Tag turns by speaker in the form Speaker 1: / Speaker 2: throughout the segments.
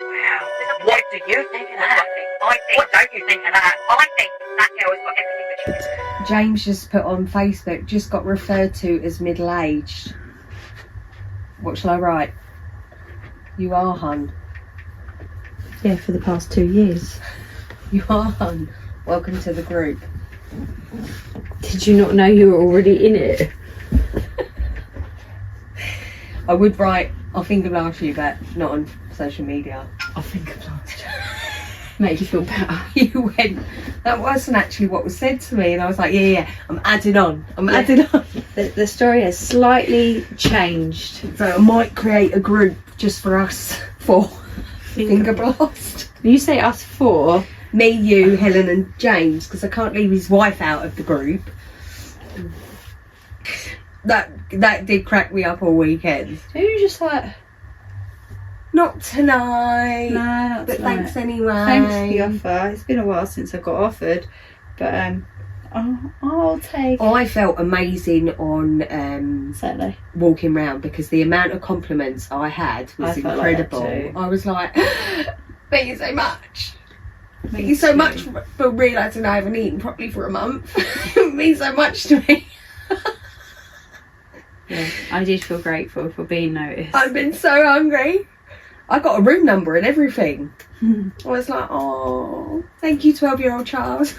Speaker 1: Wow. What do you think of that? What don't you think of that? I think that girl has got everything that she deserves.
Speaker 2: James just put on Facebook, just got referred to as middle-aged. What shall I write? You are, hun.
Speaker 3: Yeah, for the past 2 years.
Speaker 2: You are, hun. Welcome to the group.
Speaker 3: Did you not know you were already in it?
Speaker 2: I would write, I'll finger blast you, but not on social media.
Speaker 3: I think I've lost you. Made you feel better.
Speaker 2: You went, that wasn't actually what was said to me, and I was like, yeah, I'm adding on. Adding on.
Speaker 3: The story has slightly changed.
Speaker 2: So I might create a group just for us four. Finger blast.
Speaker 3: You say us four.
Speaker 2: Me, you, Helen and James, because I can't leave his wife out of the group. That did crack me up all weekend.
Speaker 3: So you just like...
Speaker 2: Not tonight.
Speaker 3: No, not
Speaker 2: but
Speaker 3: tonight.
Speaker 2: Thanks anyway.
Speaker 3: Thanks for the offer. It's been a while since I got offered, but I'll take it.
Speaker 2: I felt amazing on
Speaker 3: Saturday.
Speaker 2: walking round because the amount of compliments I had was
Speaker 3: I felt like that
Speaker 2: incredible.
Speaker 3: too.
Speaker 2: I was like, thank you so much. Thank you so much for realising I haven't eaten properly for a month. It means so much to me.
Speaker 3: Yeah, I did feel grateful for being noticed.
Speaker 2: I've been so hungry. I got a room number and everything. I was like, oh, thank you, 12-year-old Charles.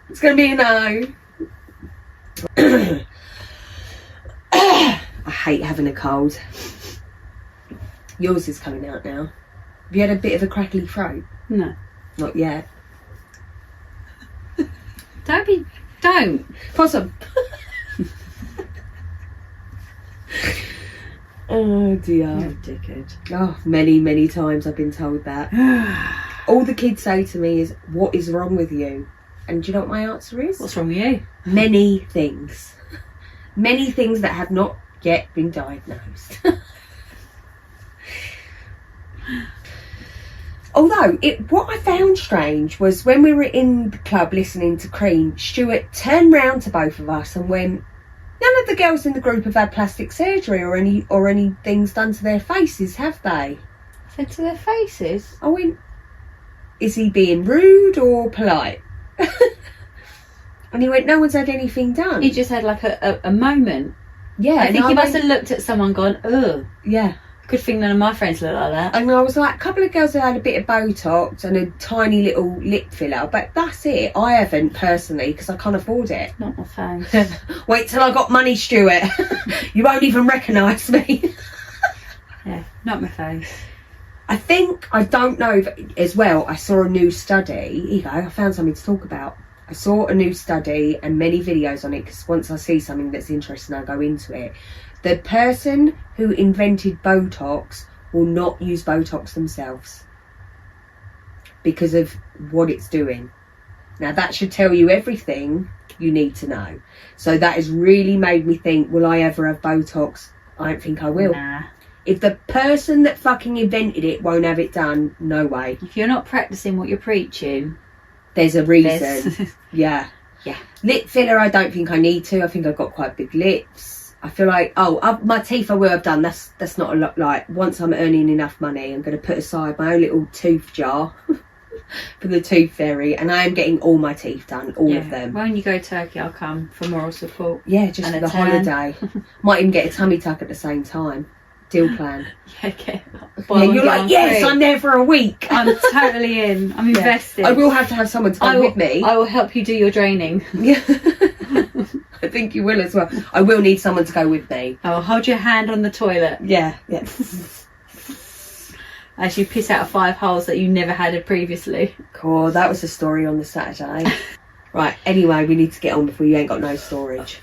Speaker 2: It's going to be a no. I hate having a cold. Yours is coming out now. Have you had a bit of a crackly throat?
Speaker 3: No.
Speaker 2: Not yet.
Speaker 3: Don't.
Speaker 2: Possum. Oh dear.
Speaker 3: You're a dickhead.
Speaker 2: Oh, many times I've been told that. All the kids say to me is, what is wrong with you? And do you know what my answer is?
Speaker 3: What's wrong with you?
Speaker 2: Many things. Many things that have not yet been diagnosed. Although, what I found strange was when we were in the club listening to Cream, Stuart turned round to both of us and went, none of the girls in the group have had plastic surgery or any things done to their faces, have they?
Speaker 3: I said to their faces.
Speaker 2: I went, is he being rude or polite? And he went, no one's had anything done.
Speaker 3: He just had like a moment.
Speaker 2: Yeah.
Speaker 3: I think he must have looked at someone gone, ugh.
Speaker 2: Yeah.
Speaker 3: Good thing none of my friends look like that.
Speaker 2: And I was like, a couple of girls have had a bit of Botox and a tiny little lip filler, but that's it. I haven't personally because I can't afford it.
Speaker 3: Not my face.
Speaker 2: Wait till I got money, Stuart. You won't even recognise me.
Speaker 3: Yeah, not my face.
Speaker 2: I don't know if, as well, I saw a new study. Here you go, I found something to talk about. I saw a new study and many videos on it because once I see something that's interesting, I go into it. The person who invented Botox will not use Botox themselves because of what it's doing. Now that should tell you everything you need to know. So that has really made me think, will I ever have Botox? I don't think I will.
Speaker 3: Nah.
Speaker 2: If the person that fucking invented it won't have it done, no way.
Speaker 3: If you're not practicing what you're preaching,
Speaker 2: there's a reason. Yeah. Lip filler, I don't think I need to. I think I've got quite big lips. I feel like, my teeth I will have done. That's not a lot. Like, once I'm earning enough money, I'm going to put aside my own little tooth jar for the tooth fairy, and I am getting all my teeth done, all of them.
Speaker 3: When you go to Turkey, I'll come for moral support.
Speaker 2: Yeah, just for the holiday. Might even get a tummy tuck at the same time. Deal plan.
Speaker 3: Yeah, okay.
Speaker 2: Yeah, you're like, yes, I'm there for a week.
Speaker 3: I'm totally in. I'm invested.
Speaker 2: I will have to have someone to go with me.
Speaker 3: I will help you do your draining.
Speaker 2: Yeah. I think you will as well. I will need someone to go with me.
Speaker 3: I'll hold your hand on the toilet.
Speaker 2: Yeah.
Speaker 3: As you piss out 5 holes that you never had previously.
Speaker 2: Cool, that was a story on the Saturday. Right, anyway, we need to get on before you ain't got no storage.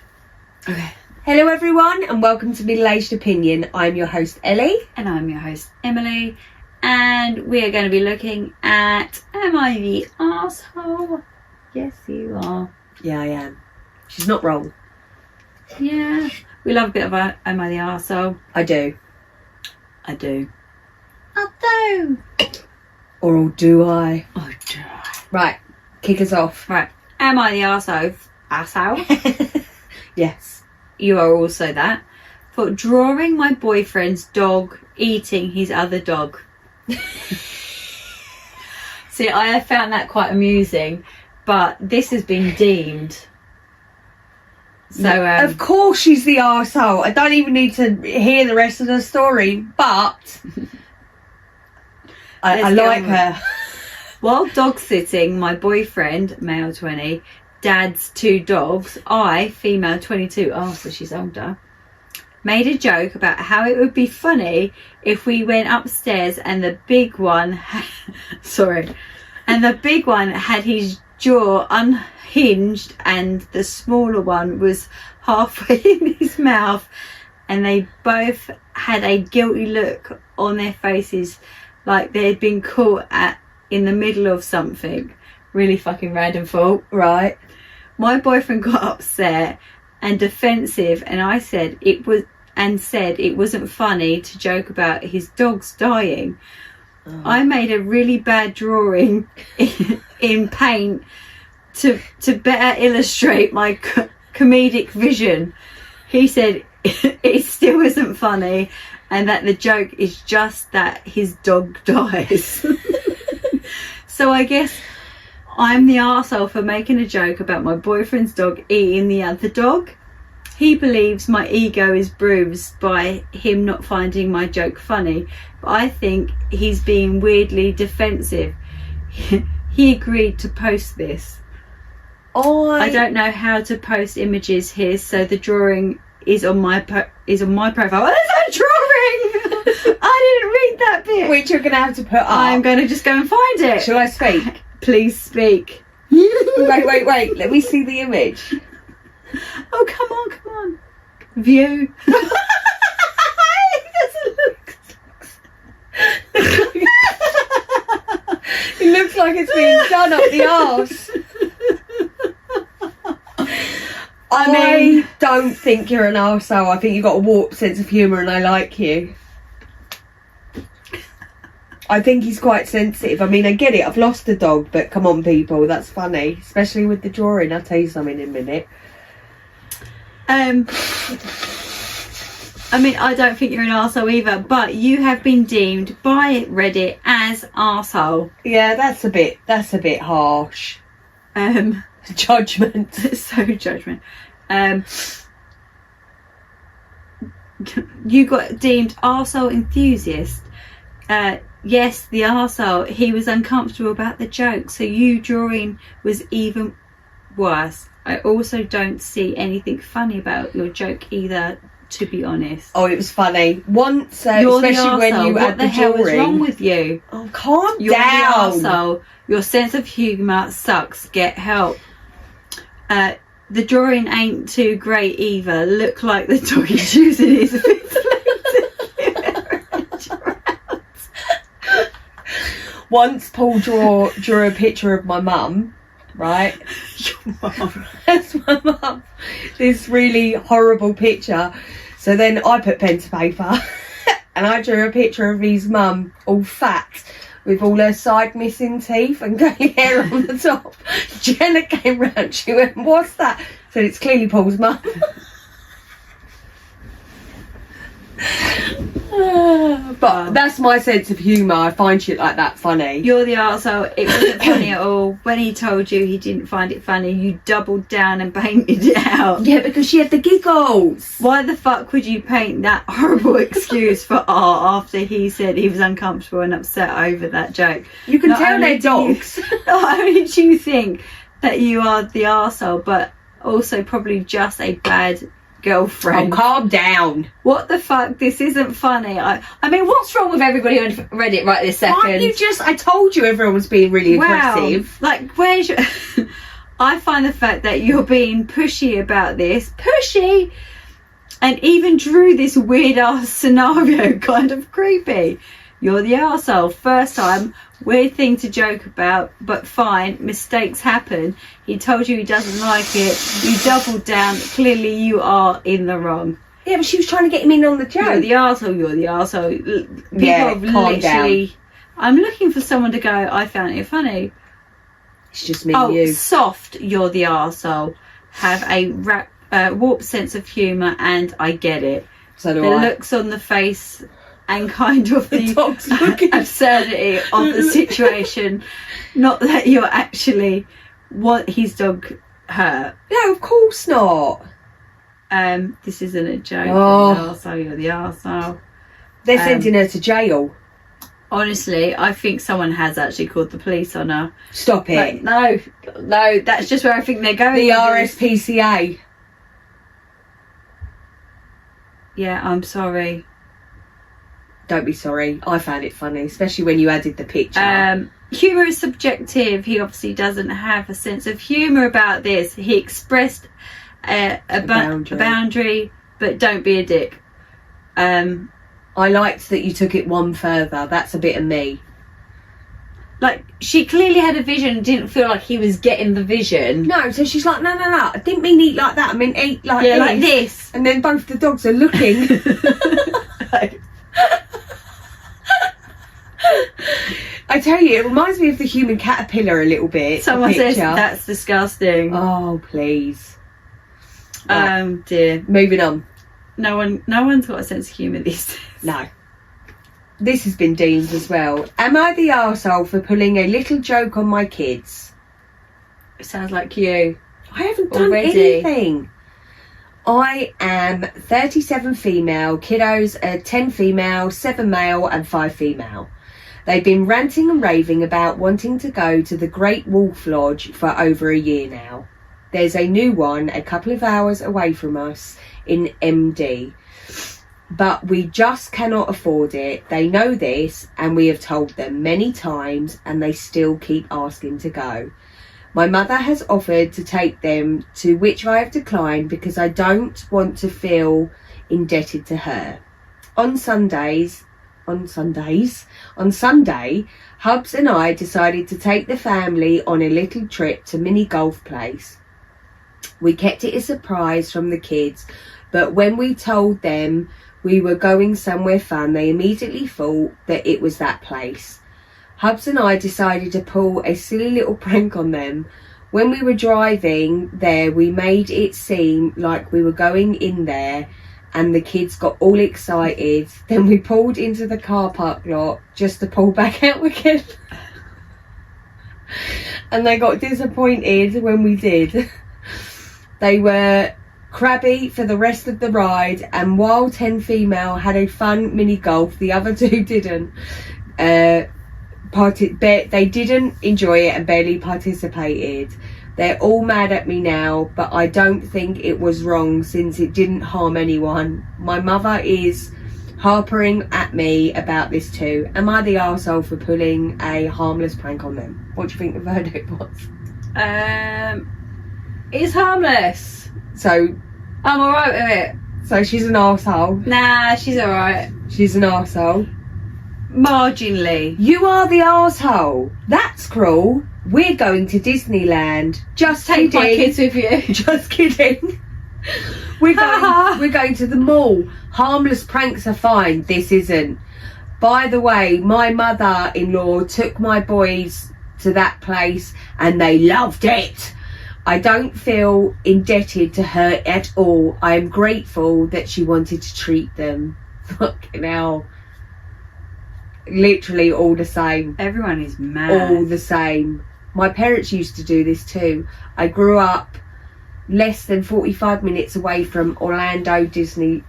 Speaker 3: Okay.
Speaker 2: Hello everyone and welcome to Middle Aged Opinion. I'm your host Ellie.
Speaker 3: And I'm your host Emily. And we are going to be looking at, am I the arsehole? Yes you are.
Speaker 2: Yeah, I am. She's not wrong.
Speaker 3: Yeah. We love a bit of a am I the arsehole?
Speaker 2: I do.
Speaker 3: I do. I do.
Speaker 2: Or do I?
Speaker 3: I do.
Speaker 2: Right, kick us off.
Speaker 3: Right. Am I the arsehole? Arsehole?
Speaker 2: Yes.
Speaker 3: You are also that. for drawing my boyfriend's dog eating his other dog. See, I have found that quite amusing, but this has been deemed. So,
Speaker 2: of course she's the arsehole. I don't even need to hear the rest of the story, but I like her.
Speaker 3: While dog sitting my boyfriend, male 20, dad's 2 dogs, I, female 22, so she's older, made a joke about how it would be funny if we went upstairs and the big one had his jaw unhinged and the smaller one was halfway in his mouth, and they both had a guilty look on their faces like they'd been caught in the middle of something. Really fucking random fault.
Speaker 2: Right.
Speaker 3: My boyfriend got upset and defensive, and I said it wasn't funny to joke about his dogs dying. Oh. I made a really bad drawing in paint to better illustrate my comedic vision. He said it still isn't funny and that the joke is just that his dog dies. So I guess I'm the arsehole for making a joke about my boyfriend's dog eating the other dog. He believes my ego is bruised by him not finding my joke funny, but I think he's being weirdly defensive. He agreed to post this. I don't know how to post images here, so the drawing is on my profile. Oh, there's a drawing! I didn't read that bit.
Speaker 2: Which you're going to have to put up.
Speaker 3: I'm going to just go and find it.
Speaker 2: Shall I speak?
Speaker 3: Please speak.
Speaker 2: Wait. Let me see the image.
Speaker 3: Oh, come on. View.
Speaker 2: It looks like it's being done up the arse. I don't think you're an arsehole. I think you've got a warped sense of humour and I like you. I think he's quite sensitive. I mean, I get it. I've lost a dog, but come on, people. That's funny. Especially with the drawing. I'll tell you something in a minute.
Speaker 3: I mean, I don't think you're an arsehole either, but you have been deemed by Reddit as arsehole.
Speaker 2: Yeah, that's a bit harsh. Judgment.
Speaker 3: So judgment. You got deemed arsehole enthusiast. Yes, the arsehole. He was uncomfortable about the joke, so you drawing was even worse. I also don't see anything funny about your joke either, to be honest.
Speaker 2: Oh, it was funny. Once, especially when you had the hell
Speaker 3: was wrong with you?
Speaker 2: Oh, calm
Speaker 3: You're
Speaker 2: down.
Speaker 3: The arsehole. Your sense of humour sucks. Get help. The drawing ain't too great either. Look like the dog is using his
Speaker 2: Once Paul drew a picture of my mum, right?
Speaker 3: Your mum.
Speaker 2: That's my mum. This really horrible picture. So then I put pen to paper and I drew a picture of his mum all fat with all her side missing teeth and grey hair on the top. Jenna came round, she went, "What's that?" So it's clearly Paul's mum. But that's my sense of humour. I find shit like that funny.
Speaker 3: You're the arsehole. It wasn't funny at all. When he told you he didn't find it funny, you doubled down and painted it out.
Speaker 2: Yeah, because she had the giggles.
Speaker 3: Why the fuck would you paint that horrible excuse for art after he said he was uncomfortable and upset over that joke?
Speaker 2: You can tell they're dogs.
Speaker 3: Not only do you think that you are the arsehole, but also probably just a bad girlfriend.
Speaker 2: Oh, calm down.
Speaker 3: What the fuck? This isn't funny. I mean, what's wrong with everybody on Reddit right this second?
Speaker 2: Can't you just... I told you everyone was being really aggressive.
Speaker 3: Like, where's your... I find the fact that you're being pushy about this. Pushy! And even drew this weird ass scenario kind of creepy. You're the arsehole. First time, weird thing to joke about, but fine, mistakes happen. He told you he doesn't like it. You doubled down. Clearly you are in the wrong.
Speaker 2: Yeah, but she was trying to get him in on the joke.
Speaker 3: You're the arsehole, you're the arsehole. People
Speaker 2: Yeah,
Speaker 3: have
Speaker 2: calm down.
Speaker 3: I'm looking for someone to go, I found it funny.
Speaker 2: It's just me and you.
Speaker 3: Soft, you're the arsehole. Have a warped sense of humour and I get it.
Speaker 2: So do
Speaker 3: the
Speaker 2: I.
Speaker 3: looks on the face and kind of
Speaker 2: The dog's looking.
Speaker 3: the absurdity of the situation. Not that you're actually want his dog hurt.
Speaker 2: No, of course not.
Speaker 3: This isn't a joke.
Speaker 2: Oh.
Speaker 3: You're the arsehole.
Speaker 2: They're sending her to jail.
Speaker 3: Honestly, I think someone has actually called the police on her.
Speaker 2: Stop
Speaker 3: But
Speaker 2: it.
Speaker 3: no, that's just where I think they're going.
Speaker 2: The
Speaker 3: with this.
Speaker 2: RSPCA.
Speaker 3: Yeah, I'm sorry.
Speaker 2: Don't be sorry. I found it funny, especially when you added the picture.
Speaker 3: Humour is subjective. He obviously doesn't have a sense of humour about this. He expressed a boundary, but don't be a dick.
Speaker 2: I liked that you took it one further. That's a bit of me.
Speaker 3: Like, she clearly had a vision and didn't feel like he was getting the vision.
Speaker 2: No, so she's like, no. I didn't mean eat like that. I mean eat like this.
Speaker 3: Like this.
Speaker 2: And then both the dogs are looking. I tell you, it reminds me of the human caterpillar a little bit.
Speaker 3: Someone
Speaker 2: the
Speaker 3: says
Speaker 2: picture.
Speaker 3: that's disgusting.
Speaker 2: Oh, please.
Speaker 3: Dear.
Speaker 2: Moving on.
Speaker 3: No one's got a sense of humour these days.
Speaker 2: No. This has been deemed as well. Am I the arsehole for pulling a little joke on my kids?
Speaker 3: It sounds like you.
Speaker 2: I haven't done
Speaker 3: Already.
Speaker 2: anything. I am 37 female, kiddos are 10 female, 7 male and 5 female. They've been ranting and raving about wanting to go to the Great Wolf Lodge for over a year now. There's a new one a couple of hours away from us in MD. But we just cannot afford it. They know this and we have told them many times and they still keep asking to go. My mother has offered to take them, to which I have declined because I don't want to feel indebted to her. On Sunday, Hubs and I decided to take the family on a little trip to mini golf place. We kept it a surprise from the kids, but when we told them we were going somewhere fun, they immediately thought that it was that place. Hubs and I decided to pull a silly little prank on them. When we were driving there, we made it seem like we were going in there and the kids got all excited. Then we pulled into the car park lot just to pull back out again. And they got disappointed when we did. They were crabby for the rest of the ride, and while 10 female had a fun mini golf, the other two didn't. They didn't enjoy it and barely participated. They're all mad at me now, but I don't think it was wrong since it didn't harm anyone. My mother is harping at me about this too. Am I the arsehole for pulling a harmless prank on them? What do you think the verdict was?
Speaker 3: It's harmless.
Speaker 2: So
Speaker 3: I'm alright with it.
Speaker 2: So she's an arsehole.
Speaker 3: Nah, she's alright.
Speaker 2: She's an arsehole.
Speaker 3: Marginally.
Speaker 2: You are the arsehole. That's cruel. We're going to Disneyland. Just
Speaker 3: Take
Speaker 2: kidding.
Speaker 3: my kids with you.
Speaker 2: Just kidding. We're going to the mall. Harmless pranks are fine. This isn't. By the way, my mother-in-law took my boys to that place and they loved it. I don't feel indebted to her at all. I am grateful that she wanted to treat them. Fucking hell. Literally all the same.
Speaker 3: Everyone is mad.
Speaker 2: All the same. My parents used to do this too. I grew up less than 45 minutes away from Orlando Disney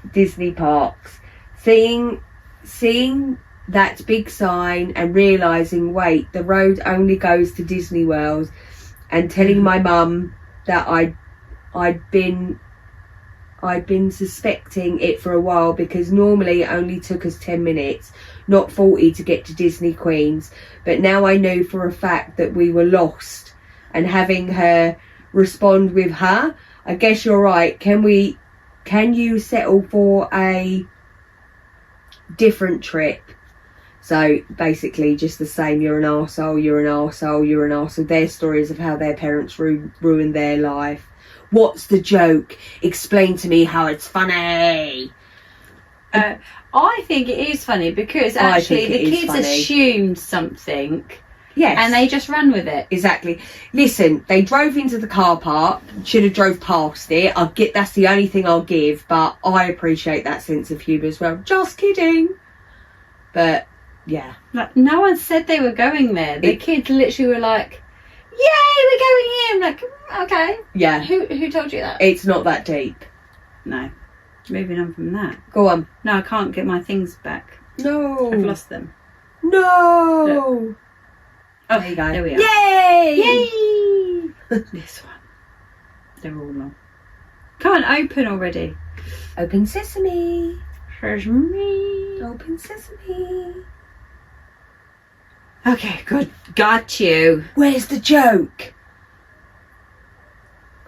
Speaker 2: parks. Seeing that big sign and realising, wait, the road only goes to Disney World, and telling my mum that I'd been suspecting it for a while, because normally it only took us 10 minutes, not 40, to get to Disney Queens. But now I know for a fact that we were lost, and having her respond with, her, I guess you're right, can you settle for a different trip? So basically just the same, you're an arsehole, you're an arsehole, you're an arsehole. Their stories of how their parents ruined their life. What's the joke? Explain to me how it's funny.
Speaker 3: I think it is funny because actually the kids assumed something
Speaker 2: Yes.
Speaker 3: And they just run with it.
Speaker 2: Exactly. Listen, they drove into the car park, should have drove past it. That's the only thing I'll give, but I appreciate that sense of humour as well. Just kidding. But, yeah.
Speaker 3: Like, no one said they were going there. The kids literally were like, yay, we're going here. I'm like, okay.
Speaker 2: Yeah.
Speaker 3: Who told you that?
Speaker 2: It's not that deep.
Speaker 3: No. Moving on from that.
Speaker 2: Go on.
Speaker 3: No, I can't get my things back.
Speaker 2: No.
Speaker 3: I've lost them.
Speaker 2: No.
Speaker 3: Oh,
Speaker 2: There you go.
Speaker 3: There we are.
Speaker 2: Yay!
Speaker 3: Yay! This one. They're all long. Come on, open already.
Speaker 2: Open sesame.
Speaker 3: Here's me.
Speaker 2: Open sesame.
Speaker 3: Okay, good. Got you.
Speaker 2: Where's the joke?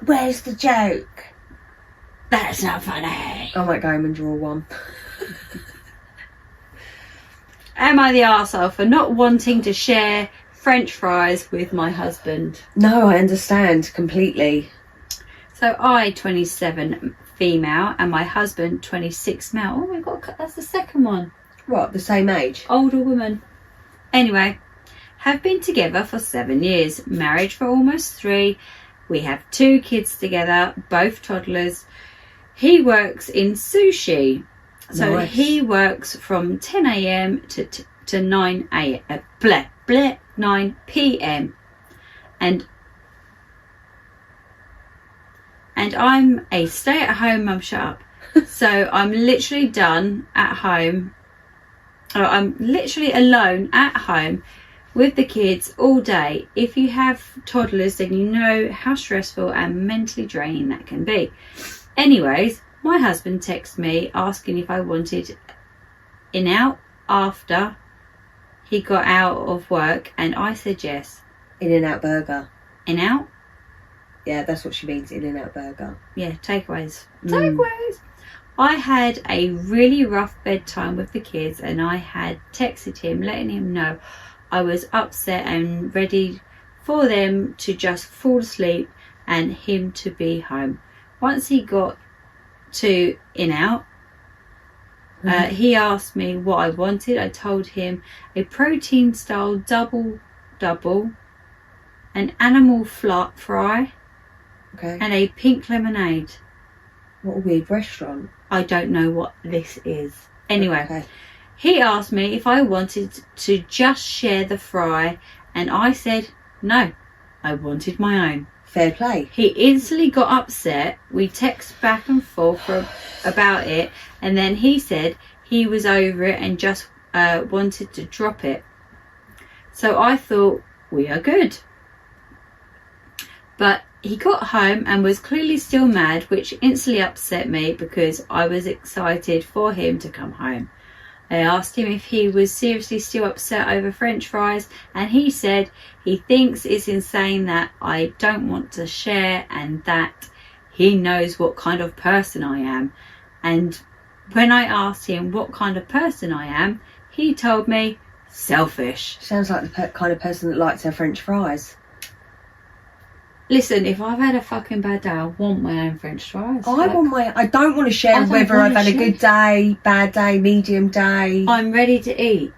Speaker 2: Where's the joke?
Speaker 3: That's not funny.
Speaker 2: I might go home and draw one.
Speaker 3: Am I the arsehole for not wanting to share French fries with my husband?
Speaker 2: No, I understand completely.
Speaker 3: So I, 27 female, and my husband, 26 male. Oh my god, that's the second one.
Speaker 2: What, the same age?
Speaker 3: Older woman. Anyway, have been together for 7 years, married for almost 3. We have 2 kids together, both toddlers. He works in sushi. So
Speaker 2: Nice.
Speaker 3: he works from 10 a.m. to 9 a.m. 9 p.m. And I'm a stay-at-home mum. Shut up. So I'm literally done at home. I'm literally alone at home with the kids all day. If you have toddlers, then you know how stressful and mentally draining that can be. Anyways, my husband texted me asking if I wanted in out after he got out of work, and I said yes.
Speaker 2: In-N-Out burger.
Speaker 3: In out?
Speaker 2: Yeah, that's what she means, In-N-Out burger.
Speaker 3: Yeah, takeaways. Takeaways. I had a really rough bedtime with the kids, and I had texted him letting him know I was upset and ready for them to just fall asleep and him to be home. Once he got to In-Out, he asked me what I wanted. I told him a protein style double, an animal fry,
Speaker 2: Okay.
Speaker 3: and a pink lemonade.
Speaker 2: What a weird restaurant.
Speaker 3: I don't know what this is. Anyway,
Speaker 2: Okay.
Speaker 3: he asked me if I wanted to just share the fry, and I said no, I wanted my own.
Speaker 2: Fair play.
Speaker 3: He instantly got upset. We texted back and forth about it, and then he said he was over it and just wanted to drop it. So I thought, we are good. But he got home and was clearly still mad, which instantly upset me because I was excited for him to come home. I asked him if he was seriously still upset over French fries, and he said he thinks it's insane that I don't want to share and that he knows what kind of person I am. And when I asked him what kind of person I am, he told me selfish.
Speaker 2: Sounds like the kind of person that likes her French fries.
Speaker 3: Listen, if I've had a fucking bad day, I want my own French fries.
Speaker 2: I don't want to
Speaker 3: I
Speaker 2: share
Speaker 3: don't
Speaker 2: whether
Speaker 3: wanna
Speaker 2: I've had a
Speaker 3: share.
Speaker 2: good day, bad day, medium day.
Speaker 3: I'm ready to eat.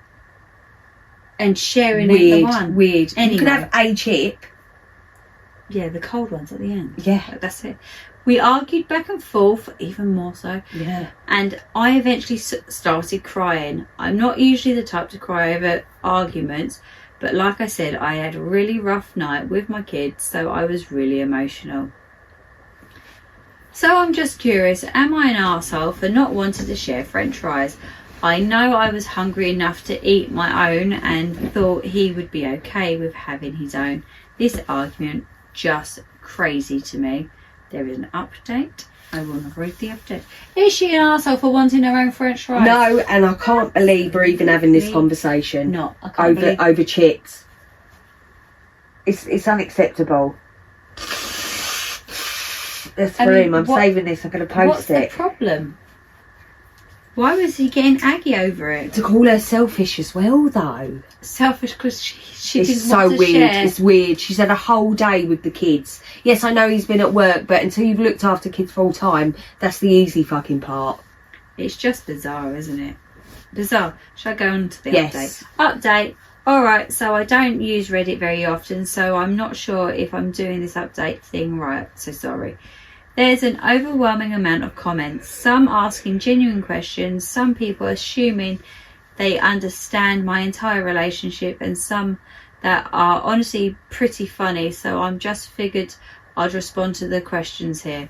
Speaker 3: And sharing ain't the one.
Speaker 2: Weird.
Speaker 3: Anyway.
Speaker 2: You can have a chip.
Speaker 3: Yeah, the cold ones at the end.
Speaker 2: Yeah.
Speaker 3: That's it. We argued back and forth, even more so.
Speaker 2: Yeah.
Speaker 3: And I eventually started crying. I'm not usually the type to cry over arguments, but like I said, I had a really rough night with my kids, so I was really emotional. So I'm just curious, am I an arsehole for not wanting to share French fries? I know I was hungry enough to eat my own and thought he would be okay with having his own. This argument just crazy to me. There is an update. I will not read the update. Is she an arsehole for wanting her own French fries?
Speaker 2: No, and I can't believe we're even having this conversation.
Speaker 3: No, I can't believe.
Speaker 2: over chips. It's unacceptable. That's for him. I'm saving this. I'm going to post
Speaker 3: What's
Speaker 2: it.
Speaker 3: the problem? Why was he getting aggy over it?
Speaker 2: To call her selfish as well, though.
Speaker 3: Selfish because she
Speaker 2: It's
Speaker 3: didn't
Speaker 2: so
Speaker 3: want to
Speaker 2: weird.
Speaker 3: share.
Speaker 2: It's weird. She's had a whole day with the kids. Yes, I know he's been at work, but until you've looked after kids full time, that's the easy fucking part.
Speaker 3: It's just bizarre, isn't it? Bizarre. Shall I go on to the
Speaker 2: Yes.
Speaker 3: update? Update. Alright, so I don't use Reddit very often, so I'm not sure if I'm doing this update thing right, so sorry. There's an overwhelming amount of comments, some asking genuine questions, some people assuming they understand my entire relationship, and some that are honestly pretty funny, so I'm just figured I'd respond to the questions here.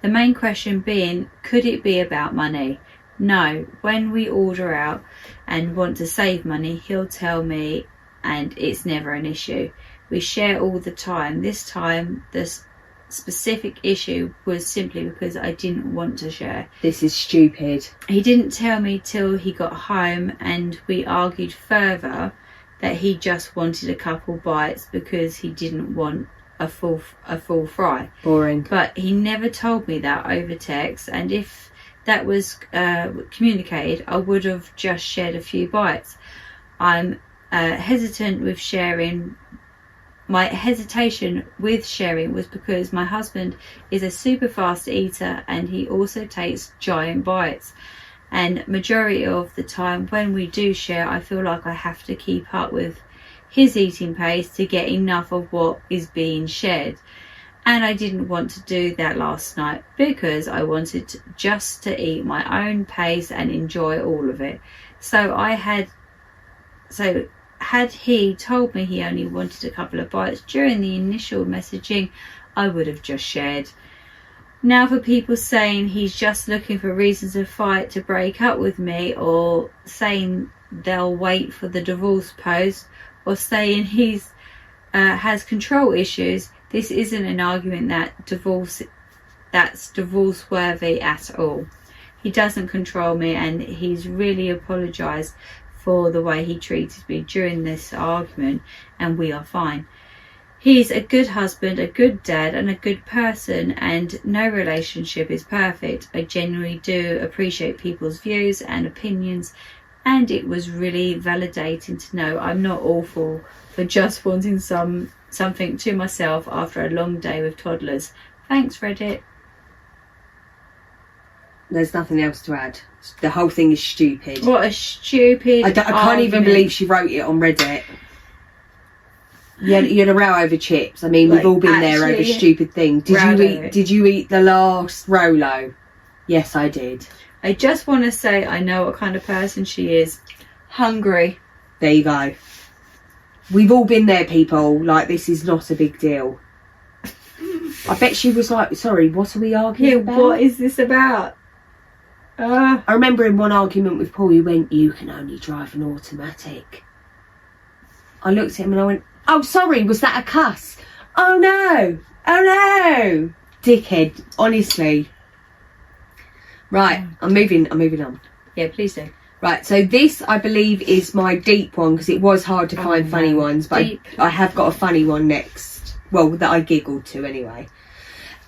Speaker 3: The main question being, could it be about money? No, when we order out and want to save money, he'll tell me and it's never an issue. We share all the time. This time, the specific issue was simply because I didn't want to share.
Speaker 2: This is stupid.
Speaker 3: He didn't tell me till he got home, and we argued further that he just wanted a couple bites because he didn't want a full fry.
Speaker 2: Boring.
Speaker 3: But he never told me that over text, and if that was communicated, I would have just shared a few bites. I'm hesitant with sharing. My hesitation with sharing was because my husband is a super fast eater and he also takes giant bites. And majority of the time when we do share, I feel like I have to keep up with his eating pace to get enough of what is being shared. And I didn't want to do that last night because I wanted just to eat my own pace and enjoy all of it. Had he told me he only wanted a couple of bites during the initial messaging, I would have just shared. Now for people saying he's just looking for reasons to fight to break up with me, or saying they'll wait for the divorce post, or saying he's has control issues, this isn't an argument that's divorce worthy at all. He doesn't control me, and he's really apologised for the way he treated me during this argument, and we are fine. He's a good husband, a good dad, and a good person, and no relationship is perfect. I genuinely do appreciate people's views and opinions, and it was really validating to know I'm not awful for just wanting something to myself after a long day with toddlers. Thanks, Reddit.
Speaker 2: There's nothing else to add. The whole thing is stupid.
Speaker 3: What a stupid
Speaker 2: I can't even believe she wrote it on Reddit. You had a row over chips. I mean, we've all been there over stupid things. Did you eat the last Rolo? Yes, I did.
Speaker 3: I just want to say I know what kind of person she is. Hungry.
Speaker 2: There you go. We've all been there, people. Like, this is not a big deal. I bet she was like, sorry, what are we arguing about?
Speaker 3: What is this about?
Speaker 2: I remember in one argument with Paul, he went, you can only drive an automatic. I looked at him and I went, oh, sorry, was that a cuss? Oh, no. Dickhead, honestly. Right, I'm moving on.
Speaker 3: Yeah, please do.
Speaker 2: Right, so this, I believe, is my deep one, because it was hard to find funny ones, but I have got a funny one next. Well, that I giggled to anyway.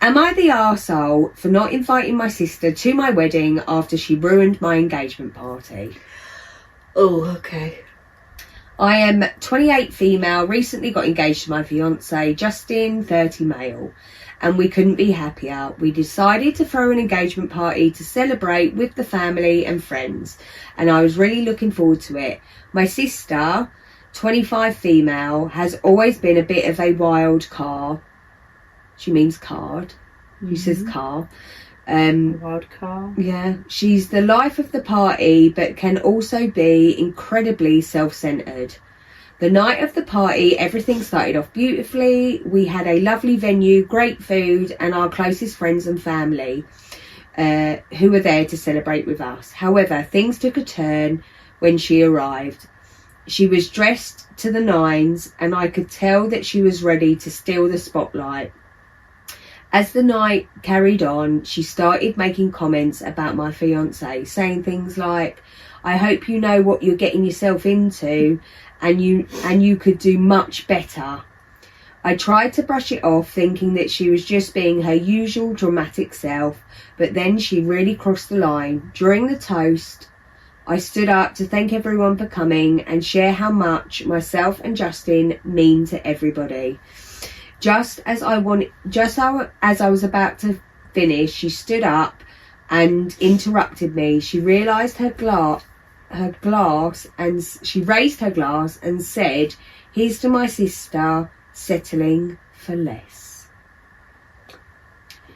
Speaker 2: Am I the arsehole for not inviting my sister to my wedding after she ruined my engagement party?
Speaker 3: Oh, okay.
Speaker 2: I am 28 female, recently got engaged to my fiance, Justin, 30 male, and we couldn't be happier. We decided to throw an engagement party to celebrate with the family and friends, and I was really looking forward to it. My sister, 25 female, has always been a bit of a wild card. She means card. She says car.
Speaker 3: Wild card.
Speaker 2: Yeah. She's the life of the party, but can also be incredibly self-centered. The night of the party, everything started off beautifully. We had a lovely venue, great food, and our closest friends and family who were there to celebrate with us. However, things took a turn when she arrived. She was dressed to the nines, and I could tell that she was ready to steal the spotlight. As the night carried on, she started making comments about my fiance, saying things like, I hope you know what you're getting yourself into, and you could do much better. I tried to brush it off, thinking that she was just being her usual dramatic self, but then she really crossed the line. During the toast, I stood up to thank everyone for coming and share how much myself and Justin mean to everybody. Just as I was about to finish, she stood up and interrupted me. She realised her her glass and she raised her glass and said, "Here's to my sister settling for less.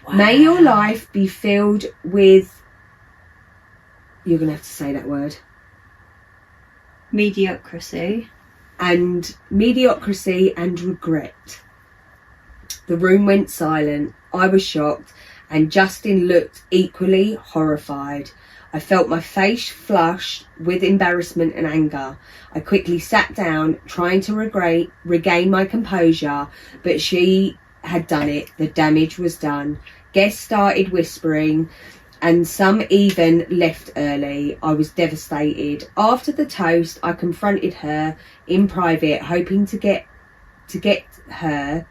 Speaker 2: Wow. May your life be filled with," you're going to have to say that word,
Speaker 3: mediocrity
Speaker 2: and regret. The room went silent. I was shocked, and Justin looked equally horrified. I felt my face flush with embarrassment and anger. I quickly sat down, trying to regain my composure, but she had done it. The damage was done. Guests started whispering, and some even left early. I was devastated. After the toast, I confronted her in private, hoping to get her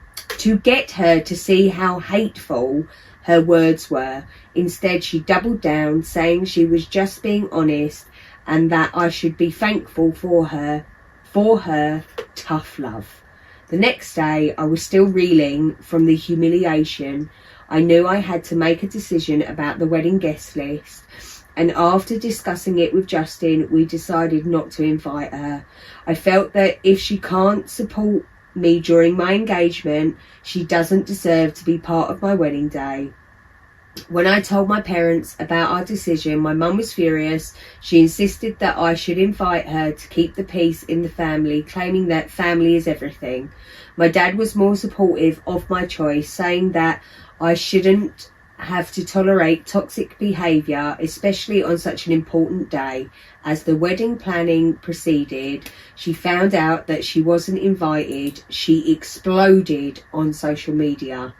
Speaker 2: to see how hateful her words were. Instead, she doubled down, saying she was just being honest and that I should be thankful for her tough love. The next day, I was still reeling from the humiliation. I knew I had to make a decision about the wedding guest list, and after discussing it with Justin, we decided not to invite her. I felt that if she can't support me during my engagement, she doesn't deserve to be part of my wedding day. When I told my parents about our decision, my mum was furious. She insisted that I should invite her to keep the peace in the family, claiming that family is everything. My dad was more supportive of my choice, saying that I shouldn't have to tolerate toxic behaviour, especially on such an important day. As the wedding planning proceeded, she found out that she wasn't invited. She exploded on social media,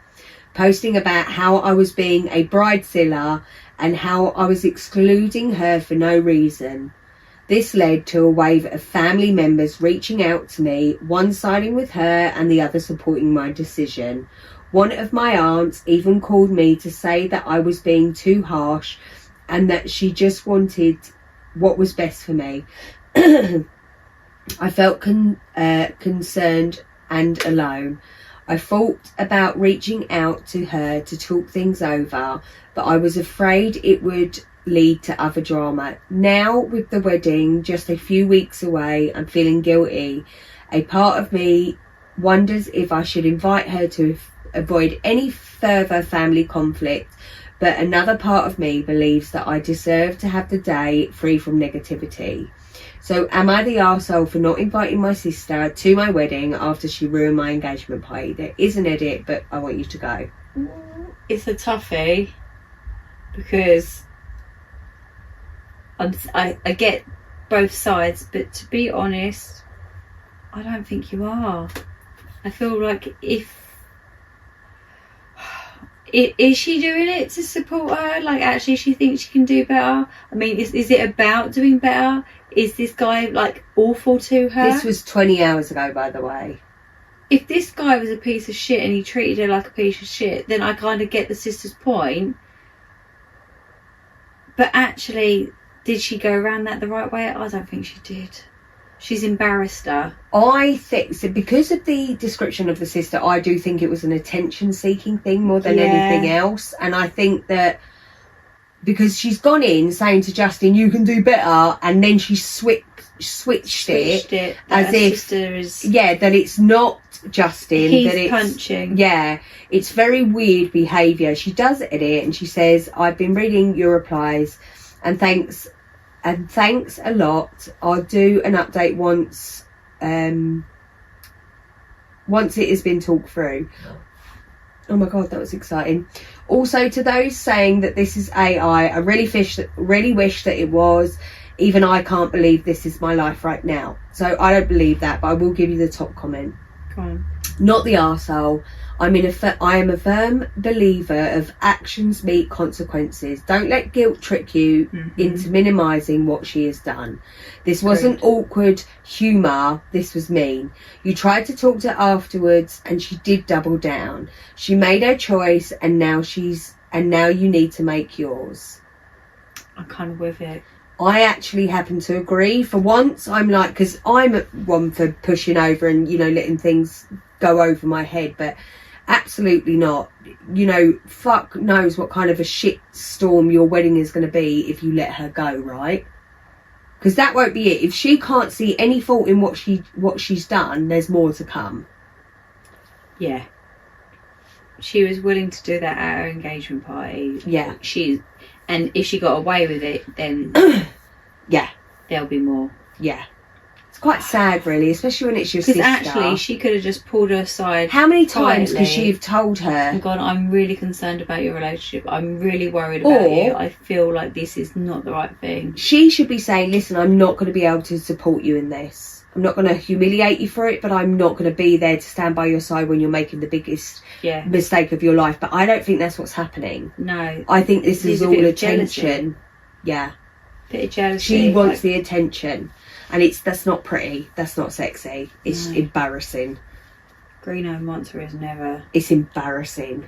Speaker 2: posting about how I was being a bridezilla and how I was excluding her for no reason. This led to a wave of family members reaching out to me, one siding with her and the other supporting my decision. One of my aunts even called me to say that I was being too harsh and that she just wanted what was best for me. I felt concerned and alone. I thought about reaching out to her to talk things over, but I was afraid it would lead to other drama. Now, with the wedding just a few weeks away, I'm feeling guilty. A part of me wonders if I should invite her to avoid any further family conflict, but another part of me believes that I deserve to have the day free from negativity. So am I the arsehole for not inviting my sister to my wedding after she ruined my engagement party? There is an edit, but I want you to go.
Speaker 3: It's a toughie, because I get both sides, but to be honest, I don't think you are. I feel like is she doing it to support her? Like, actually she thinks she can do better? I mean, is it about doing better? Is this guy like awful to her?
Speaker 2: This was 20 hours ago, by the way.
Speaker 3: If this guy was a piece of shit and he treated her like a piece of shit, then I kind of get the sister's point. But actually, did she go around that the right way? I don't think she did. She's embarrassed her.
Speaker 2: I think so, because of the description of the sister. I do think it was an attention-seeking thing more than anything else, and I think that because she's gone in saying to Justin, "You can do better," and then she switched it as if that it's not Justin.
Speaker 3: He's
Speaker 2: that it's
Speaker 3: punching.
Speaker 2: Yeah, it's very weird behaviour. She does edit and she says, "I've been reading your replies, and thanks a lot. I'll do an update once it has been talked through." Oh my god, that was exciting. Also, to those saying that this is AI, I really wish that it was. Even I can't believe this is my life right now. So I don't believe that, but I will give you the top comment.
Speaker 3: Go on.
Speaker 2: Not the arsehole. I am a firm believer of actions meet consequences. Don't let guilt trick you into minimising what she has done. This wasn't awkward humour. This was mean. You tried to talk to her afterwards, and she did double down. She made her choice, and now you need to make yours.
Speaker 3: I'm kind of with it.
Speaker 2: I actually happen to agree. For once, I'm like, because I'm one for pushing over and, letting things go over my head, but absolutely not. Fuck knows what kind of a shit storm your wedding is going to be if you let her go, right? Because that won't be it. If she can't see any fault in what she's done, there's more to come.
Speaker 3: Yeah. She was willing to do that at her engagement party.
Speaker 2: Yeah.
Speaker 3: And if she got away with it, then
Speaker 2: yeah,
Speaker 3: there'll be more.
Speaker 2: Yeah. It's quite sad, really, especially when it's your sister.
Speaker 3: Because actually, she could have just pulled her aside.
Speaker 2: How many times could she have told her?
Speaker 3: And gone, I'm really concerned about your relationship. I'm really worried about you. I feel like this is not the right thing.
Speaker 2: She should be saying, listen, I'm not going to be able to support you in this. I'm not going to humiliate you for it, but I'm not going to be there to stand by your side when you're making the biggest mistake of your life. But I don't think that's what's happening.
Speaker 3: No.
Speaker 2: I think this is all attention. Yeah.
Speaker 3: Bit of jealousy.
Speaker 2: She wants the attention. And that's not pretty. That's not sexy. It's embarrassing.
Speaker 3: Green-eyed monster is never...
Speaker 2: It's embarrassing.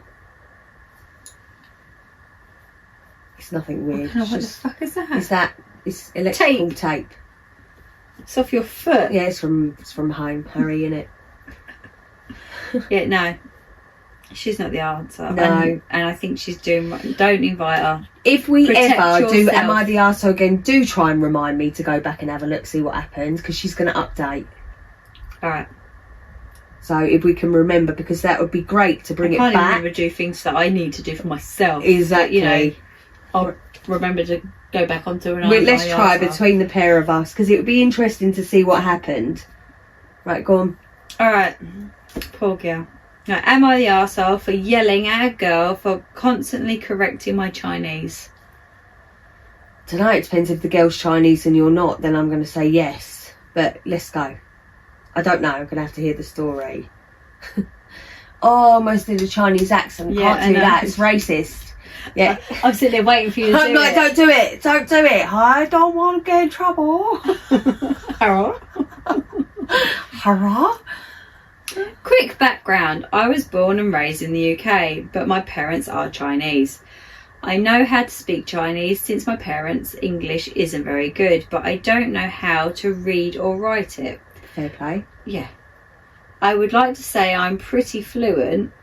Speaker 2: It's nothing weird.
Speaker 3: What the fuck is that?
Speaker 2: It's electrical tape.
Speaker 3: It's off your foot.
Speaker 2: Yeah, it's from home. Harry, innit?
Speaker 3: Yeah, no. She's not the answer.
Speaker 2: No.
Speaker 3: And I think she's doing... Don't invite her.
Speaker 2: If we
Speaker 3: Protect
Speaker 2: ever do
Speaker 3: yourself.
Speaker 2: Am I the Arsehole again, do try and remind me to go back and have a look, see what happened, because she's going to update.
Speaker 3: Alright.
Speaker 2: So if we can remember, because that would be great to bring it back.
Speaker 3: I can't even remember do things that I need to do for myself.
Speaker 2: Exactly.
Speaker 3: But, you know, I'll remember to go back onto an
Speaker 2: let's try between the pair of us, because it would be interesting to see what happened. Right, go on.
Speaker 3: Alright. Poor girl. Now, am I the arsehole for yelling at a girl for constantly correcting my Chinese?
Speaker 2: Tonight it depends if the girl's Chinese and you're not, then I'm going to say yes. But let's go. I don't know, I'm going to have to hear the story. Oh, almost did a Chinese accent. Can't do that, it's racist. Yeah.
Speaker 3: I'm sitting there waiting for you to
Speaker 2: I'm like, don't do it, don't do it. I don't want to get in trouble.
Speaker 3: Hello?
Speaker 2: Hurrah.
Speaker 3: Quick background. I was born and raised in the UK, but my parents are Chinese. I know how to speak Chinese since my parents' English isn't very good, but I don't know how to read or write it.
Speaker 2: Fair play.
Speaker 3: Yeah. I would like to say I'm pretty fluent.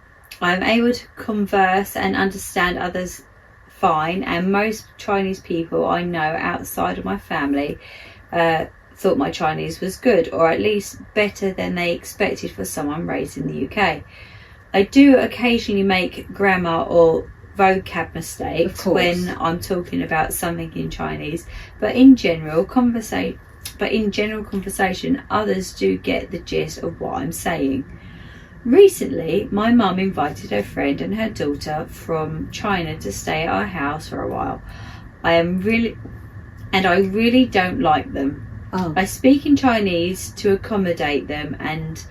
Speaker 3: I'm able to converse and understand others fine, and most Chinese people I know outside of my family thought my Chinese was good, or at least better than they expected for someone raised in the UK. I do occasionally make grammar or vocab mistakes when I'm talking about something in Chinese, but in general conversation, others do get the gist of what I'm saying. Recently, my mum invited her friend and her daughter from China to stay at our house for a while. I really don't like them.
Speaker 2: Oh.
Speaker 3: I speak in Chinese to accommodate them and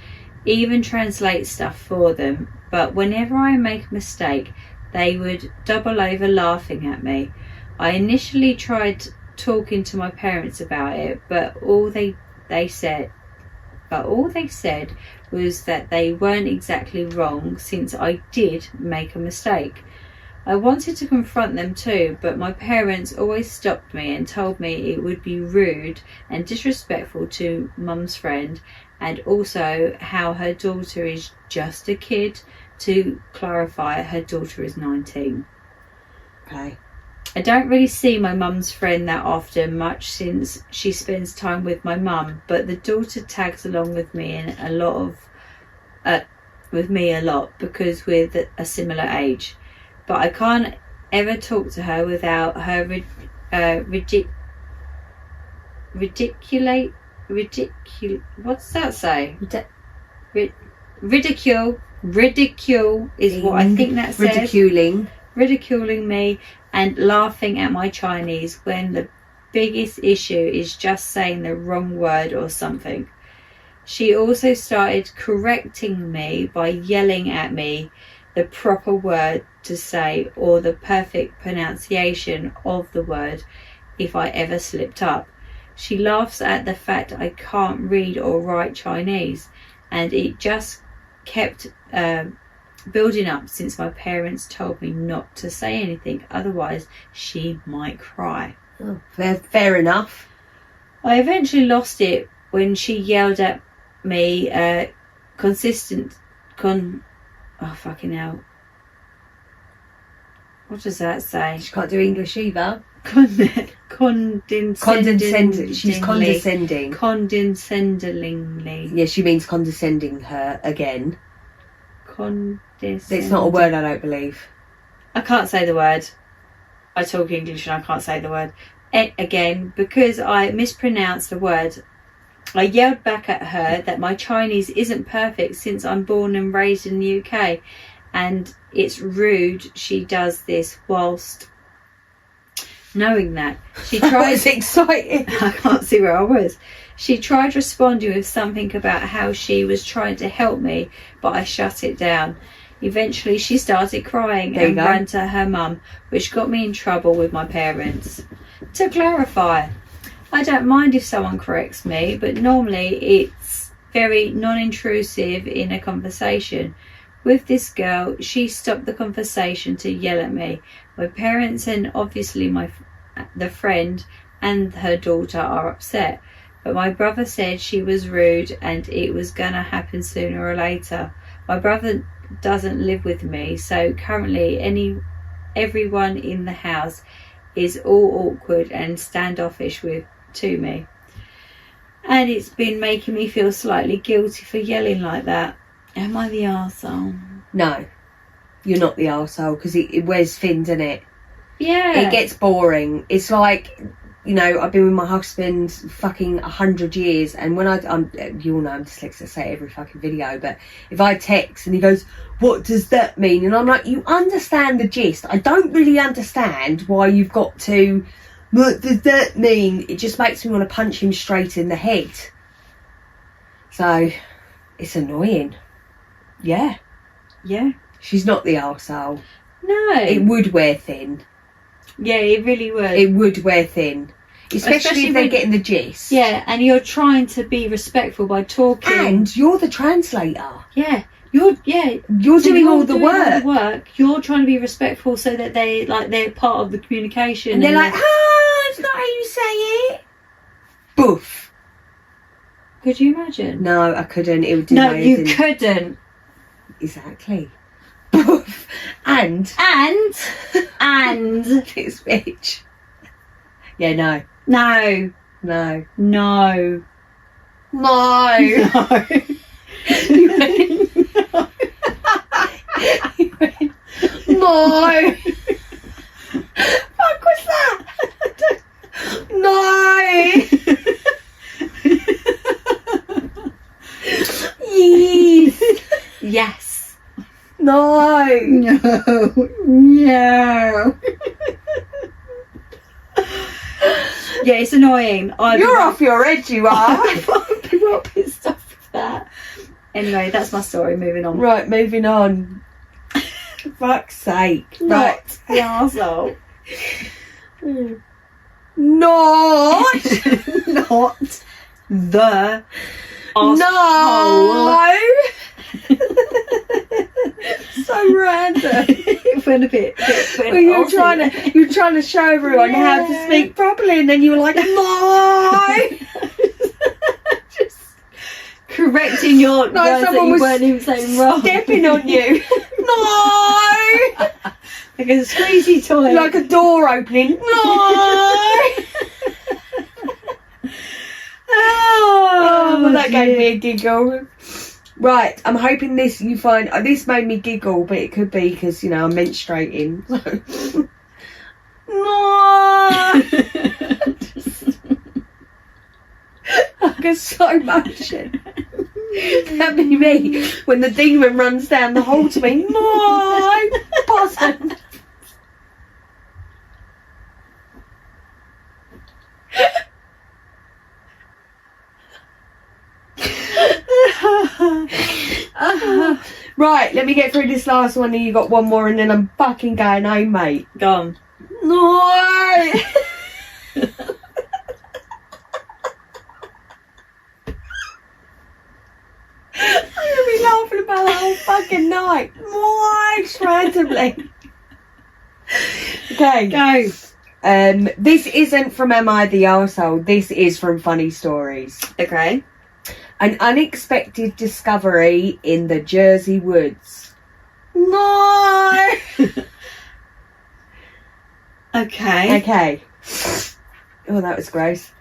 Speaker 3: even translate stuff for them, but whenever I make a mistake, they would double over laughing at me. I initially tried talking to my parents about it, but all they said was that they weren't exactly wrong since I did make a mistake. I wanted to confront them too, but my parents always stopped me and told me it would be rude and disrespectful to mum's friend, and also how her daughter is just a kid. To clarify, her daughter is 19.
Speaker 2: Okay.
Speaker 3: I don't really see my mum's friend that often, much since she spends time with my mum, but the daughter tags along with me in a lot because we're a similar age. But I can't ever talk to her without her what's that say? Ridicule is what I think that says. Ridiculing me and laughing at my Chinese when the biggest issue is just saying the wrong word or something. She also started correcting me by yelling at me the proper word to say or the perfect pronunciation of the word if I ever slipped up. She laughs at the fact I can't read or write Chinese, and it just kept building up since my parents told me not to say anything, otherwise she might cry.
Speaker 2: Oh, fair enough.
Speaker 3: I eventually lost it when she yelled at me oh fucking hell, what does that say?
Speaker 2: She can't do English either. Condescending. She's condescending.
Speaker 3: Condescendingly.
Speaker 2: Yeah, she means condescending her again.
Speaker 3: Condescending.
Speaker 2: It's not a word, I don't believe.
Speaker 3: I can't say the word. I talk English and I can't say the word. Again, because I mispronounced the word, I yelled back at her that my Chinese isn't perfect since I'm born and raised in the UK, and it's rude she does this whilst knowing that. She tried.
Speaker 2: It's exciting.
Speaker 3: I can't see where I was. She tried responding with something about how she was trying to help me, but I shut it down. Eventually she started crying and ran to her mum, which got me in trouble with my parents. To clarify, I don't mind if someone corrects me, but normally it's very non-intrusive in a conversation. With this girl, she stopped the conversation to yell at me. My parents and obviously the friend and her daughter are upset, but my brother said she was rude and it was gonna happen sooner or later. My brother doesn't live with me, so currently everyone in the house is all awkward and standoffish to me, and it's been making me feel slightly guilty for yelling like that. Am I the arsehole?
Speaker 2: No, you're not the arsehole, because it wears thin, doesn't it?
Speaker 3: Yeah,
Speaker 2: it gets boring. It's like, you know, I've been with my husband fucking 100 years, and when you all know I'm dyslexic, I say it every fucking video, but if I text and he goes, what does that mean? And I'm like, you understand the gist. I don't really understand why you've got to, what does that mean? It just makes me want to punch him straight in the head. So, it's annoying. Yeah.
Speaker 3: Yeah.
Speaker 2: She's not the arsehole.
Speaker 3: No.
Speaker 2: It would wear thin.
Speaker 3: Yeah, it really would.
Speaker 2: It would wear thin. Especially if they're getting the gist.
Speaker 3: Yeah, and you're trying to be respectful by talking.
Speaker 2: And you're the translator.
Speaker 3: Yeah. You're
Speaker 2: doing all the work.
Speaker 3: You're trying to be respectful so that they're part of the communication.
Speaker 2: And they're like, it's not how you say it. Boof.
Speaker 3: Could you imagine?
Speaker 2: No, I couldn't. It would do
Speaker 3: No,
Speaker 2: amazing.
Speaker 3: you couldn't.
Speaker 2: Exactly. Boof. And this bitch. Yeah, no.
Speaker 3: No.
Speaker 2: No.
Speaker 3: No.
Speaker 2: No. No. Fuck was that? No. Yes.
Speaker 3: Yes.
Speaker 2: No.
Speaker 3: No. No. Yeah, it's annoying.
Speaker 2: You're off your head, you are.
Speaker 3: I'm well pissed off with that. Anyway, that's my story. Moving on.
Speaker 2: Right, moving on. Fuck's sake. Right.
Speaker 3: The arsehole.
Speaker 2: Not.
Speaker 3: Not the arsehole.
Speaker 2: No. So random.
Speaker 3: It went a bit
Speaker 2: well, you're trying to show everyone how to speak properly, and then you were like, no.
Speaker 3: Just correcting your words that you weren't even saying wrong.
Speaker 2: Stepping on you. No.
Speaker 3: Like a squeezy toy.
Speaker 2: Like a door opening. No. Well, that gave me a giggle. Right, I'm hoping this you find. This made me giggle, but it could be because, you know, I'm menstruating. So. No. I get so much. That'd be me when the demon runs down the hall to me. No, bottom. Right, let me get through this last one and you got one more and then I'm fucking going home, mate.
Speaker 3: Go on.
Speaker 2: No. I'm gonna be laughing about that whole fucking night. Right, randomly. Okay.
Speaker 3: Go.
Speaker 2: This isn't from Am I the Arsehole? This is from Funny Stories.
Speaker 3: Okay.
Speaker 2: An unexpected discovery in the Jersey woods. No.
Speaker 3: Okay.
Speaker 2: Okay. Oh, that was gross.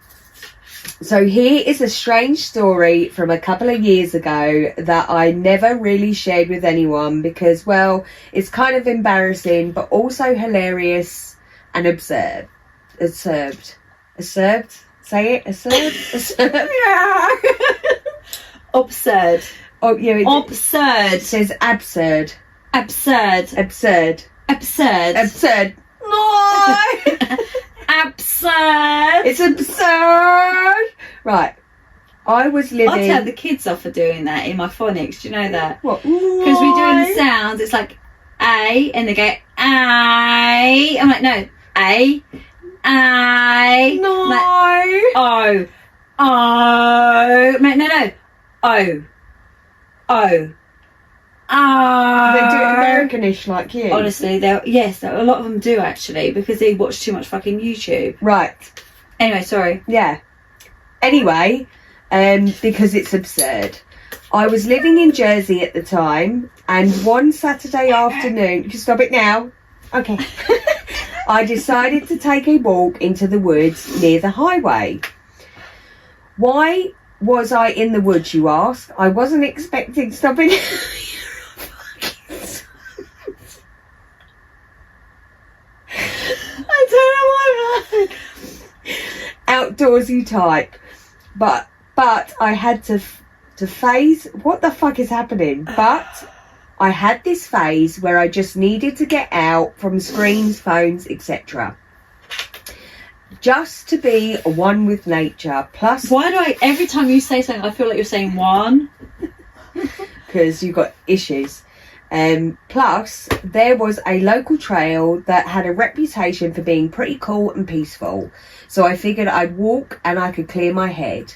Speaker 2: So here is a strange story from a couple of years ago that I never really shared with anyone because, well, it's kind of embarrassing, but also hilarious and absurd. Absurd. Absurd? Say it? Absurd? Absurd?
Speaker 3: Yeah. Absurd.
Speaker 2: Oh, yeah.
Speaker 3: Absurd.
Speaker 2: It says absurd.
Speaker 3: Absurd.
Speaker 2: Absurd.
Speaker 3: Absurd.
Speaker 2: Absurd. No!
Speaker 3: Absurd.
Speaker 2: It's absurd. Right. I was living...
Speaker 3: I tell the kids off for doing that in my phonics. Do you know that?
Speaker 2: What?
Speaker 3: Because we're doing the sounds. It's like A, and they go A. I'm like, no, A, A.
Speaker 2: No.
Speaker 3: I'm like, O, O. I'm like, no, O, O.
Speaker 2: They do it Americanish like you.
Speaker 3: Honestly, yes, a lot of them do actually because they watch too much fucking YouTube.
Speaker 2: Right.
Speaker 3: Anyway, sorry.
Speaker 2: Yeah. Anyway, because it's absurd. I was living in Jersey at the time, and one Saturday afternoon... You can stop it now. Okay. I decided to take a walk into the woods near the highway. Why was I in the woods, you ask? I wasn't expecting something... I don't know why I'm outdoorsy type, but I had to phase. What the fuck is happening? But I had this phase where I just needed to get out from screens, phones, etc. Just to be one with nature. Plus,
Speaker 3: why do I? Every time you say something, I feel like you're saying one.
Speaker 2: Because you've got issues. Plus, there was a local trail that had a reputation for being pretty cool and peaceful. So I figured I'd walk and I could clear my head.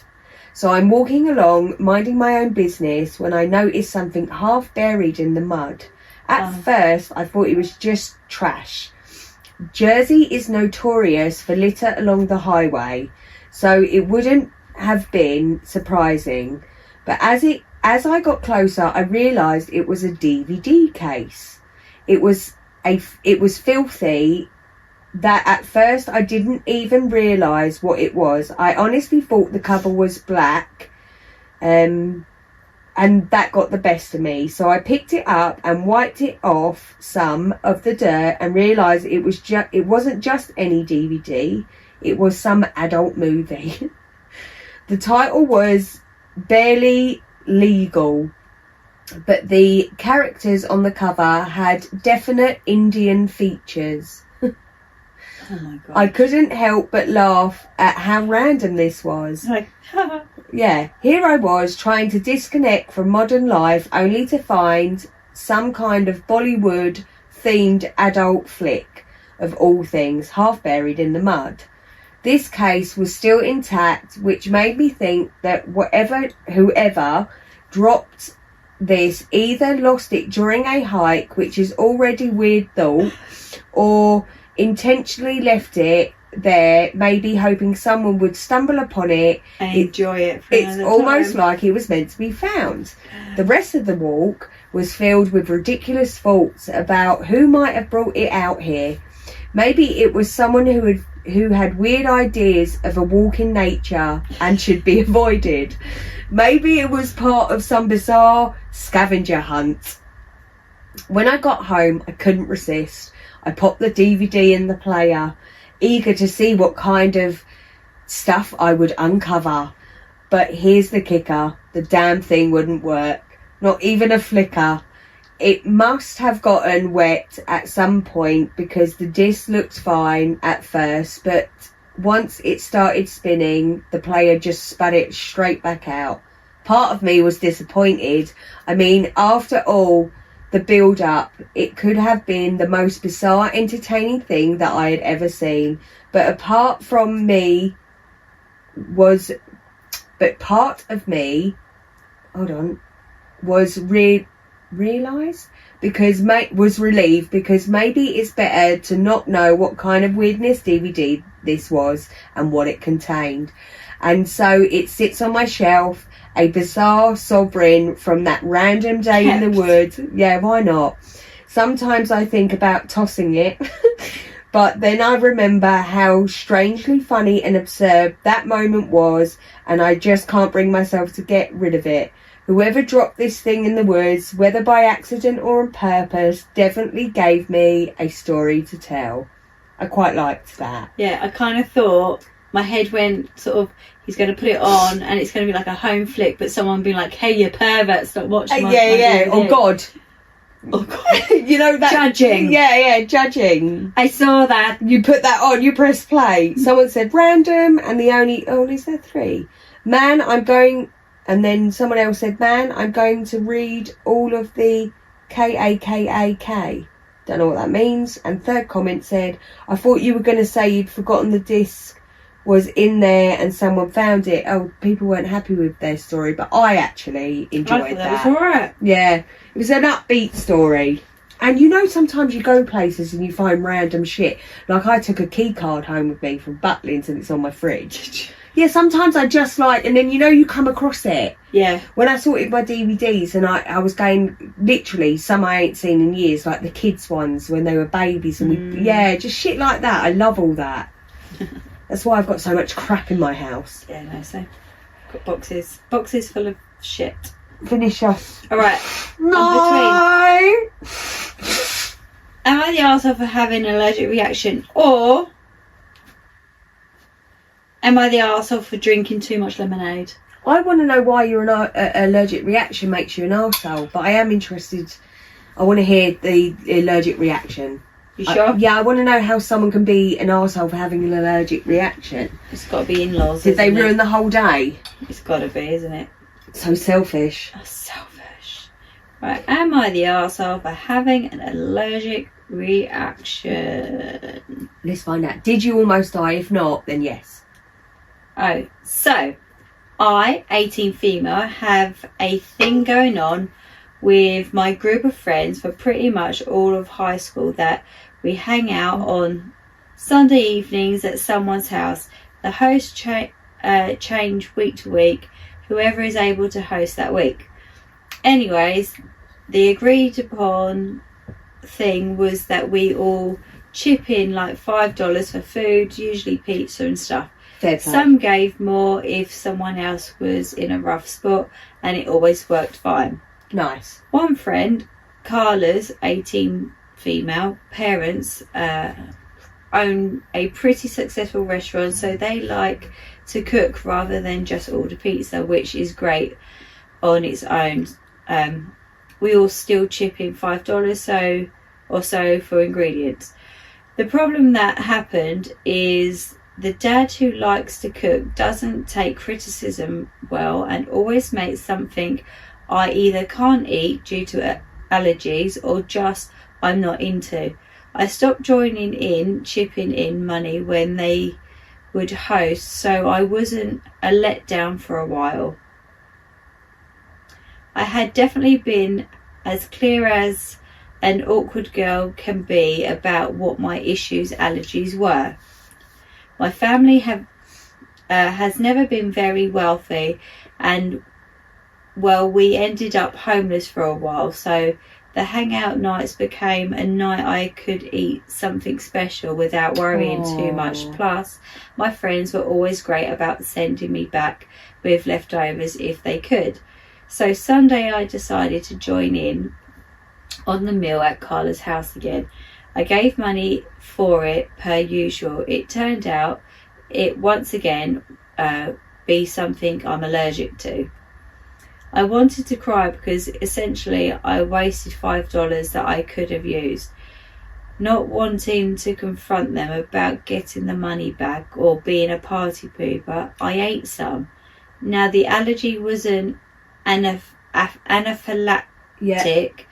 Speaker 2: So I'm walking along, minding my own business, when I noticed something half buried in the mud. At first, I thought it was just trash. Jersey is notorious for litter along the highway, so it wouldn't have been surprising. But as I got closer, I realised it was a DVD case. It was filthy. That at first I didn't even realise what it was. I honestly thought the cover was black, and that got the best of me. So I picked it up and wiped it off some of the dirt and realised it wasn't just any DVD. It was some adult movie. The title was Barely Legal, but the characters on the cover had definite Indian features.
Speaker 3: Oh my god.
Speaker 2: I couldn't help but laugh at how random this was.
Speaker 3: Like,
Speaker 2: Yeah, here I was trying to disconnect from modern life only to find some kind of Bollywood themed adult flick of all things, half buried in the mud. This case was still intact, which made me think that whoever dropped this either lost it during a hike, which is already weird thought, or intentionally left it there, maybe hoping someone would stumble upon it
Speaker 3: and enjoy it for
Speaker 2: it's
Speaker 3: another
Speaker 2: almost
Speaker 3: time.
Speaker 2: like it was meant to be found. The rest of the walk was filled with ridiculous thoughts about who might have brought it out here. Maybe it was someone who had weird ideas of a walk in nature and should be avoided. Maybe it was part of some bizarre scavenger hunt. When I got home, I couldn't resist. I popped the DVD in the player, eager to see what kind of stuff I would uncover. But here's the kicker. The damn thing wouldn't work. Not even a flicker. It must have gotten wet at some point because the disc looked fine at first, but once it started spinning, the player just spat it straight back out. Part of me was disappointed. I mean, after all the build-up, it could have been the most bizarre, entertaining thing that I had ever seen. But part of me was relieved because maybe it's better to not know what kind of weirdness DVD this was and what it contained. And so it sits on my shelf, a bizarre sovereign from that random day in the woods. Yeah, why not? Sometimes I think about tossing it, But then I remember how strangely funny and absurd that moment was, and I just can't bring myself to get rid of it. Whoever dropped this thing in the woods, whether by accident or on purpose, definitely gave me a story to tell. I quite liked that.
Speaker 3: Yeah, I kind of thought, my head went sort of, he's going to put it on and it's going to be like a home flick, but someone being like, hey, you pervert, stop watching my
Speaker 2: Yeah.
Speaker 3: DVD.
Speaker 2: Oh, God.
Speaker 3: Oh, God.
Speaker 2: You know that...
Speaker 3: Judging.
Speaker 2: Yeah, judging.
Speaker 3: I saw that.
Speaker 2: You put that on, you press play. Someone said random, and the only... Oh, is there 3? Man, I'm going... And then someone else said, man, I'm going to read all of the K-A-K-A-K. Don't know what that means. And third comment said, I thought you were going to say you'd forgotten the disc was in there and someone found it. Oh, people weren't happy with their story, but I actually enjoyed
Speaker 3: I thought
Speaker 2: that.
Speaker 3: that was alright.
Speaker 2: Yeah, it was an upbeat story. And you know, sometimes you go places and you find random shit. Like I took a key card home with me from Butlins and it's on my fridge. Yeah, sometimes I just like, and then you know you come across it.
Speaker 3: Yeah.
Speaker 2: When I sorted my DVDs and I was going, literally, some I ain't seen in years, like the kids ones when they were babies. And yeah, just shit like that. I love all that. That's why I've got so much crap in my house.
Speaker 3: Yeah, no, so got boxes full of shit.
Speaker 2: Finish us.
Speaker 3: Alright.
Speaker 2: No!
Speaker 3: Am I the arsehole for having an allergic reaction, or am I the arsehole for drinking too much lemonade?
Speaker 2: I want to know why your allergic reaction makes you an arsehole, but I am interested. I want to hear the allergic reaction.
Speaker 3: You sure?
Speaker 2: Yeah, I want to know how someone can be an arsehole for having an allergic reaction.
Speaker 3: It's got to be in-laws.
Speaker 2: Did they
Speaker 3: isn't it?
Speaker 2: ruin the whole day?
Speaker 3: It's got to be, isn't it?
Speaker 2: So selfish.
Speaker 3: That's selfish. Right, am I the arsehole for having an allergic reaction?
Speaker 2: Let's find out. Did you almost die? If not, then yes.
Speaker 3: Oh, so I, 18 female, have a thing going on with my group of friends for pretty much all of high school that we hang out on Sunday evenings at someone's house. The hosts change week to week, whoever is able to host that week. Anyways, the agreed upon thing was that we all chip in like $5 for food, usually pizza and stuff. Some gave more if someone else was in a rough spot, and it always worked fine.
Speaker 2: Nice.
Speaker 3: One friend, Carla's 18 female parents, own a pretty successful restaurant, so they like to cook rather than just order pizza, which is great on its own. We all still chip in $5 or so for ingredients. The problem that happened is the dad who likes to cook doesn't take criticism well and always makes something I either can't eat due to allergies or just I'm not into. I stopped joining in, chipping in money when they would host, so I wasn't a letdown for a while. I had definitely been as clear as an awkward girl can be about what my issues allergies were. My family has never been very wealthy, and well, we ended up homeless for a while, so the hangout nights became a night I could eat something special without worrying too much. Plus, my friends were always great about sending me back with leftovers if they could. So Sunday I decided to join in on the meal at Carla's house again. I gave money for it per usual. It turned out it once again be something I'm allergic to. I wanted to cry because essentially I wasted $5 that I could have used. Not wanting to confront them about getting the money back or being a party pooper, I ate some. Now the allergy wasn't anaphylactic,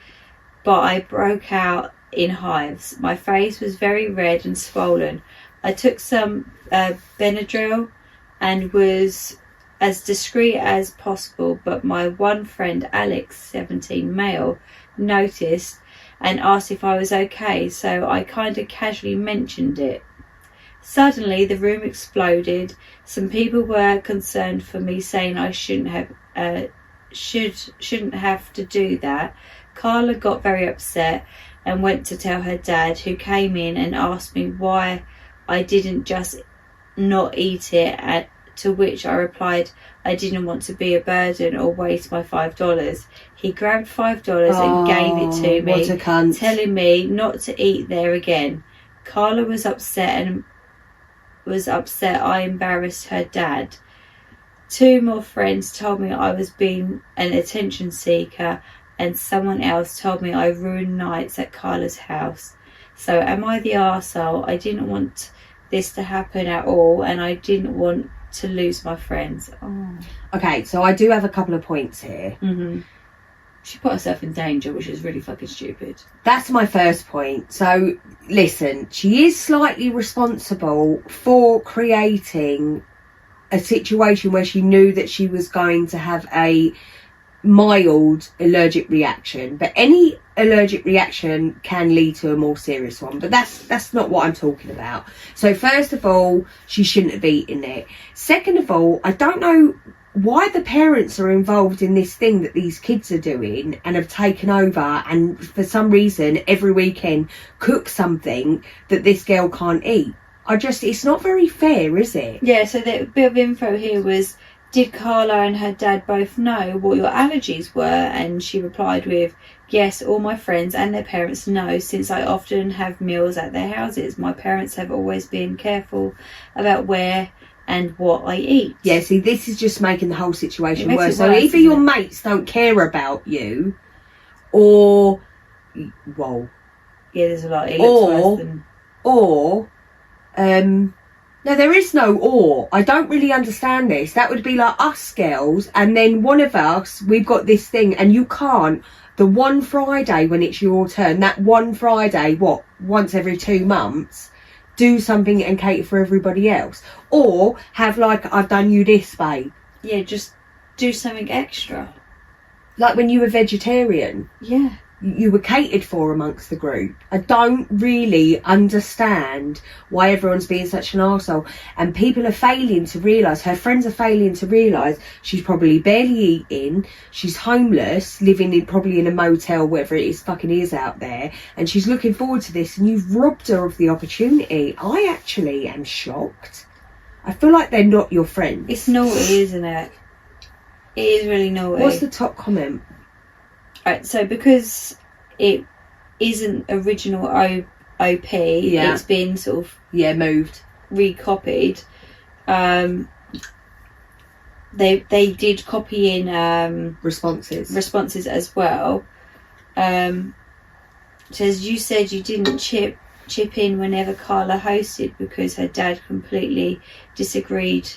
Speaker 3: but I broke out in hives. My face was very red and swollen. I took some Benadryl and was as discreet as possible, but my one friend Alex, 17 male, noticed and asked if I was okay, so I kind of casually mentioned it. Suddenly the room exploded. Some people were concerned for me, saying I shouldn't have to do that. Carla got very upset and went to tell her dad, who came in and asked me why I didn't just not eat it, to which I replied I didn't want to be a burden or waste my $5. He grabbed $5 and gave it to me,
Speaker 2: what a cunt.
Speaker 3: telling me not to eat there again. Carla was upset I embarrassed her dad. 2 more friends told me I was being an attention seeker, and someone else told me I ruined nights at Carla's house. So am I the arsehole? I didn't want this to happen at all, and I didn't want to lose my friends. Oh.
Speaker 2: Okay, so I do have a couple of points here.
Speaker 3: Mm-hmm. She put herself in danger, which is really fucking stupid.
Speaker 2: That's my first point. So, listen, she is slightly responsible for creating a situation where she knew that she was going to have a mild allergic reaction, but any allergic reaction can lead to a more serious one, but that's not what I'm talking about. So first of all, she shouldn't have eaten it. Second of all, I don't know why the parents are involved in this thing that these kids are doing and have taken over, and for some reason every weekend cook something that this girl can't eat. It's not very fair, is it?
Speaker 3: Yeah, so the bit of info here was, did Carla and her dad both know what your allergies were? And she replied with, yes, all my friends and their parents know, since I often have meals at their houses. My parents have always been careful about where and what I eat.
Speaker 2: Yeah, see, this is just making the whole situation worse. So
Speaker 3: worse,
Speaker 2: either your mates don't care about you, or, well...
Speaker 3: Yeah, there's a lot. It looks worse than...
Speaker 2: Or, no, there is no or. I don't really understand this. That would be like us girls, and then one of us, we've got this thing, and you can't, the one Friday when it's your turn, that one Friday, once every 2 months, do something and cater for everybody else. Or have like, I've done you this, babe.
Speaker 3: Yeah, just do something extra.
Speaker 2: Like when you were vegetarian.
Speaker 3: Yeah.
Speaker 2: You were catered for amongst the group. I don't really understand why everyone's being such an arsehole, and people are failing to realise, her friends are failing to realise she's probably barely eating, she's homeless, living probably in a motel, wherever it is fucking is out there, and she's looking forward to this, and you've robbed her of the opportunity. I actually am shocked. I feel like they're not your friends.
Speaker 3: It's naughty, isn't it? It is really naughty.
Speaker 2: What's the top comment?
Speaker 3: Right, so because it isn't original OP, it's been sort of
Speaker 2: moved,
Speaker 3: recopied. They did copy in responses as well. Says, you said you didn't chip in whenever Carla hosted because her dad completely disregarded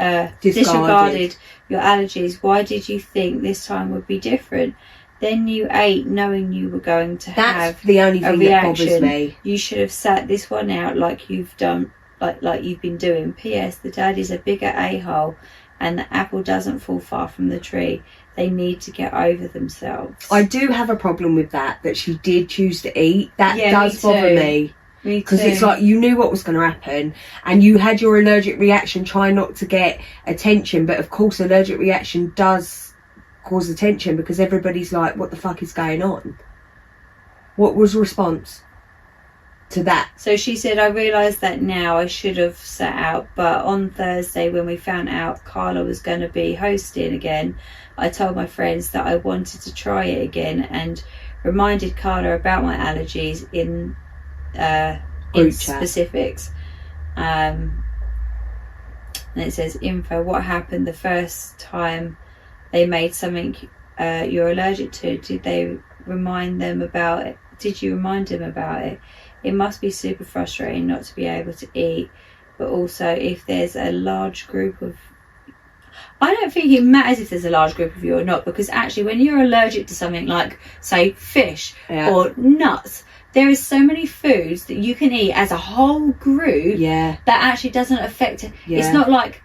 Speaker 3: your allergies. Why did you think this time would be different? Then you ate knowing you were going to have
Speaker 2: the only thing
Speaker 3: a reaction.
Speaker 2: That bothers me.
Speaker 3: You should have sat this one out like you've done, like you've been doing. P.S. The dad is a bigger a-hole, and the apple doesn't fall far from the tree. They need to get over themselves.
Speaker 2: I do have a problem with that she did choose to eat. That does bother me.
Speaker 3: Me too.
Speaker 2: Because it's like you knew what was going to happen, and you had your allergic reaction, try not to get attention, but of course allergic reaction does cause attention because everybody's like, what the fuck is going on? What was response to that?
Speaker 3: So she said, I realise that now, I should have sat out, but on Thursday when we found out Carla was going to be hosting again, I told my friends that I wanted to try it again and reminded Carla about my allergies in specifics. And it says, info, what happened the first time they made something you're allergic to? Did you remind them about it? It must be super frustrating not to be able to eat, but also if there's a large group of... I don't think it matters if there's a large group of you or not, because actually when you're allergic to something like, say, fish or nuts, there is so many foods that you can eat as a whole group that actually doesn't affect it. It's not like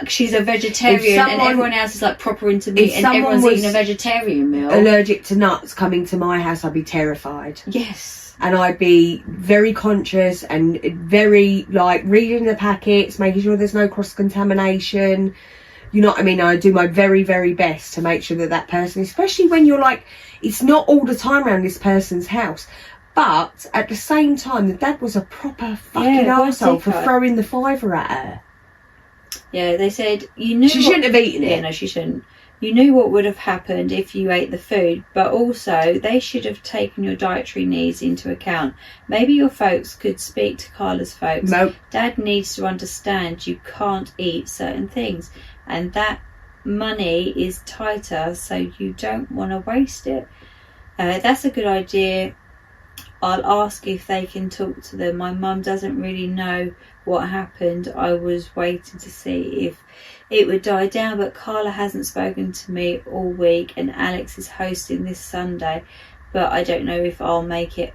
Speaker 3: she's a vegetarian and everyone else is like proper into meat and everyone's eating a vegetarian meal.
Speaker 2: Allergic to nuts coming to my house, I'd be terrified.
Speaker 3: Yes.
Speaker 2: And I'd be very conscious and very reading the packets, making sure there's no cross contamination. You know what I mean? I do my very, very best to make sure that that person, especially when you're like, it's not all the time around this person's house. But at the same time, the dad was a proper fucking arsehole for throwing the £5 at her.
Speaker 3: Yeah, they said you knew
Speaker 2: she shouldn't have eaten it.
Speaker 3: Yeah, no, she shouldn't. You knew what would have happened if you ate the food, but also they should have taken your dietary needs into account. Maybe your folks could speak to Carla's folks.
Speaker 2: Nope.
Speaker 3: Dad needs to understand you can't eat certain things, and that money is tighter, so you don't want to waste it. That's a good idea. I'll ask if they can talk to them. My mum doesn't really know what happened. I was waiting to see if it would die down, but Carla hasn't spoken to me all week, and Alex is hosting this Sunday, but I don't know if I'll make it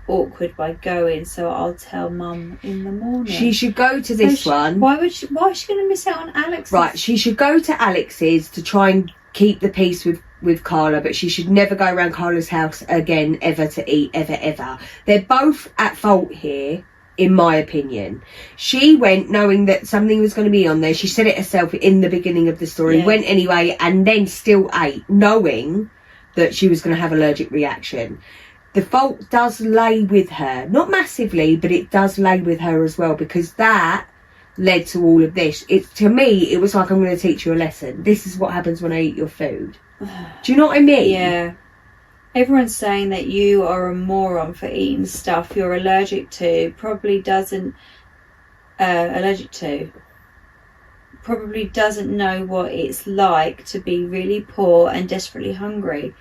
Speaker 3: awkward by going, so I'll tell Mum in the morning.
Speaker 2: She should go to this one.
Speaker 3: Why is she going to miss out on Alex's?
Speaker 2: Right, she should go to Alex's to try and keep the peace with Carla, but she should never go around Carla's house again, ever, to eat, ever. They're both at fault here, in my opinion. She went knowing that something was going to be on there. She said it herself in the beginning of the story.
Speaker 3: Yeah.
Speaker 2: Went anyway, and then still ate, knowing that she was going to have allergic reaction. The fault does lay with her. Not massively, but it does lay with her as well, because that led to all of this. To me, it was like, I'm going to teach you a lesson. This is what happens when I eat your food. Do you know what I mean?
Speaker 3: Yeah. Everyone's saying that you are a moron for eating stuff you're allergic to. Probably doesn't know what it's like to be really poor and desperately hungry.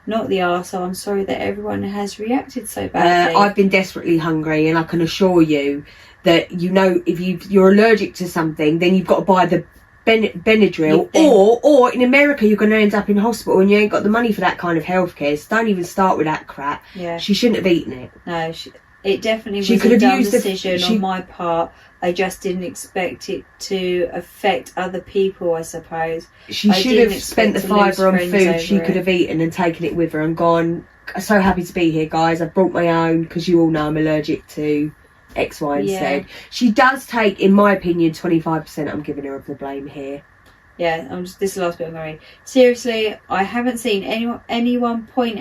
Speaker 3: Not the arsehole. I'm sorry that everyone has reacted so badly.
Speaker 2: I've been desperately hungry, and I can assure you that, you know, if you're allergic to something, then you've got to buy the Benadryl, or in America you're going to end up in hospital and you ain't got the money for that kind of healthcare. So don't even start with that crap.
Speaker 3: Yeah.
Speaker 2: She shouldn't have eaten it.
Speaker 3: No, it definitely was
Speaker 2: She could
Speaker 3: a
Speaker 2: have
Speaker 3: dumb
Speaker 2: used
Speaker 3: decision on my part. I just didn't expect it to affect other people, I suppose.
Speaker 2: She should have spent the £5 on food she could have eaten and taken it with her and gone, so happy to be here, guys. I've brought my own, because you all know I'm allergic to X, Y and Z. She does take, in my opinion, 25%. I'm giving her of the blame here.
Speaker 3: Yeah, this is the last bit I'm going to read. Seriously, I haven't seen anyone point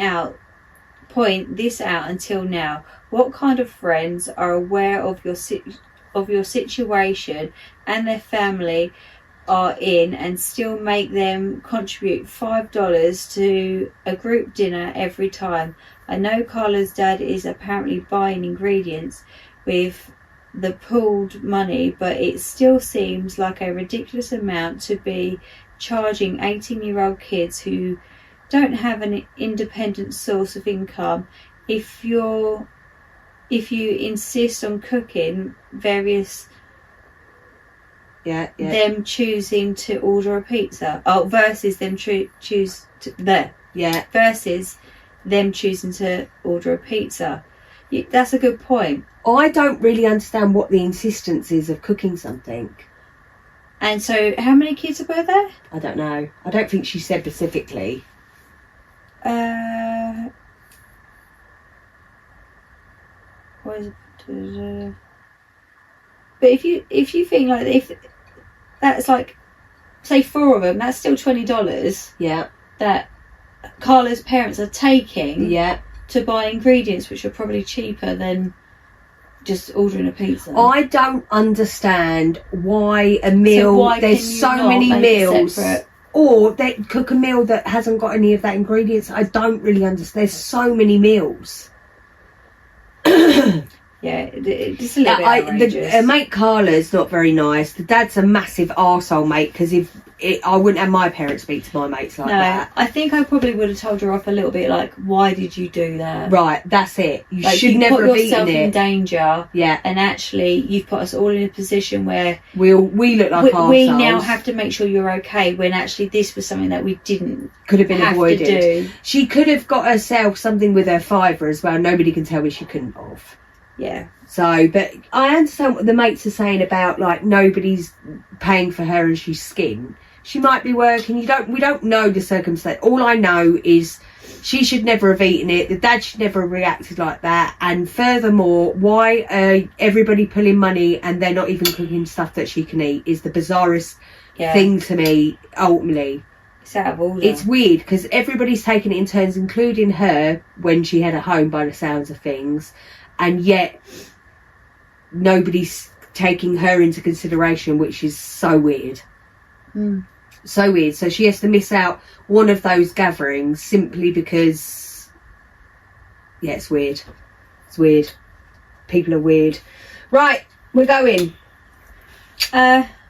Speaker 3: this out until now. What kind of friends are aware of your situation and their family are in and still make them contribute $5 to a group dinner every time? I know Carla's dad is apparently buying ingredients with the pooled money, but it still seems like a ridiculous amount to be charging 18-year-old kids who don't have an independent source of income. If you insist on cooking them choosing to order a pizza, versus them versus them choosing to order a pizza. That's a good point.
Speaker 2: I don't really understand what the insistence is of cooking something.
Speaker 3: And so, how many kids were there?
Speaker 2: I don't know. I don't think she said specifically.
Speaker 3: What is it? But if you think like, if that's like, say 4 of them, that's still $20.
Speaker 2: Yeah.
Speaker 3: That Carla's parents are taking.
Speaker 2: Yeah.
Speaker 3: To buy ingredients which are probably cheaper than just ordering a pizza.
Speaker 2: I don't understand why a meal, there's so many meals, or they cook a meal that hasn't got any of that ingredients. I don't really understand. There's so many meals.
Speaker 3: Yeah, it's a little bit outrageous.
Speaker 2: Mate Carla's not very nice. The dad's a massive arsehole, mate, because I wouldn't have my parents speak to my mates like that.
Speaker 3: I think I probably would have told her off a little bit, like, why did you do that?
Speaker 2: Right, that's it. You should never have eaten it.
Speaker 3: You put yourself in danger.
Speaker 2: Yeah.
Speaker 3: And actually, you've put us all in a position where
Speaker 2: we look like arseholes.
Speaker 3: We now have to make sure you're okay, when actually this was something that we could have been avoided. To do.
Speaker 2: She could have got herself something with her £5 as well. Nobody can tell me she couldn't have.
Speaker 3: Yeah.
Speaker 2: So, but I understand what the mates are saying about, like, nobody's paying for her and she's skint. She might be working. We don't know the circumstance. All I know is she should never have eaten it. The dad should never have reacted like that. And furthermore, why everybody pulling money and they're not even cooking stuff that she can eat is the bizarrest thing to me, ultimately.
Speaker 3: It's out of order.
Speaker 2: It's weird because everybody's taking it in turns, including her when she had a home by the sounds of things, and yet nobody's taking her into consideration, which is so weird. So weird. So she has to miss out one of those gatherings simply because, yeah, it's weird. It's weird. People are weird. Right, we're going.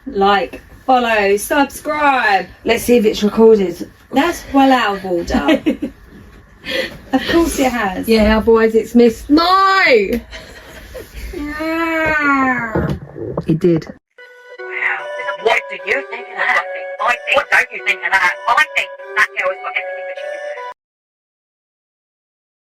Speaker 3: Like, follow, subscribe.
Speaker 2: Let's see if it's recorded.
Speaker 3: That's well out of order. Of course it has.
Speaker 2: Yeah, otherwise it's missed. No! It did.
Speaker 1: Wow. What do you think of that? What don't you think of that? I think that girl has got everything that she deserves.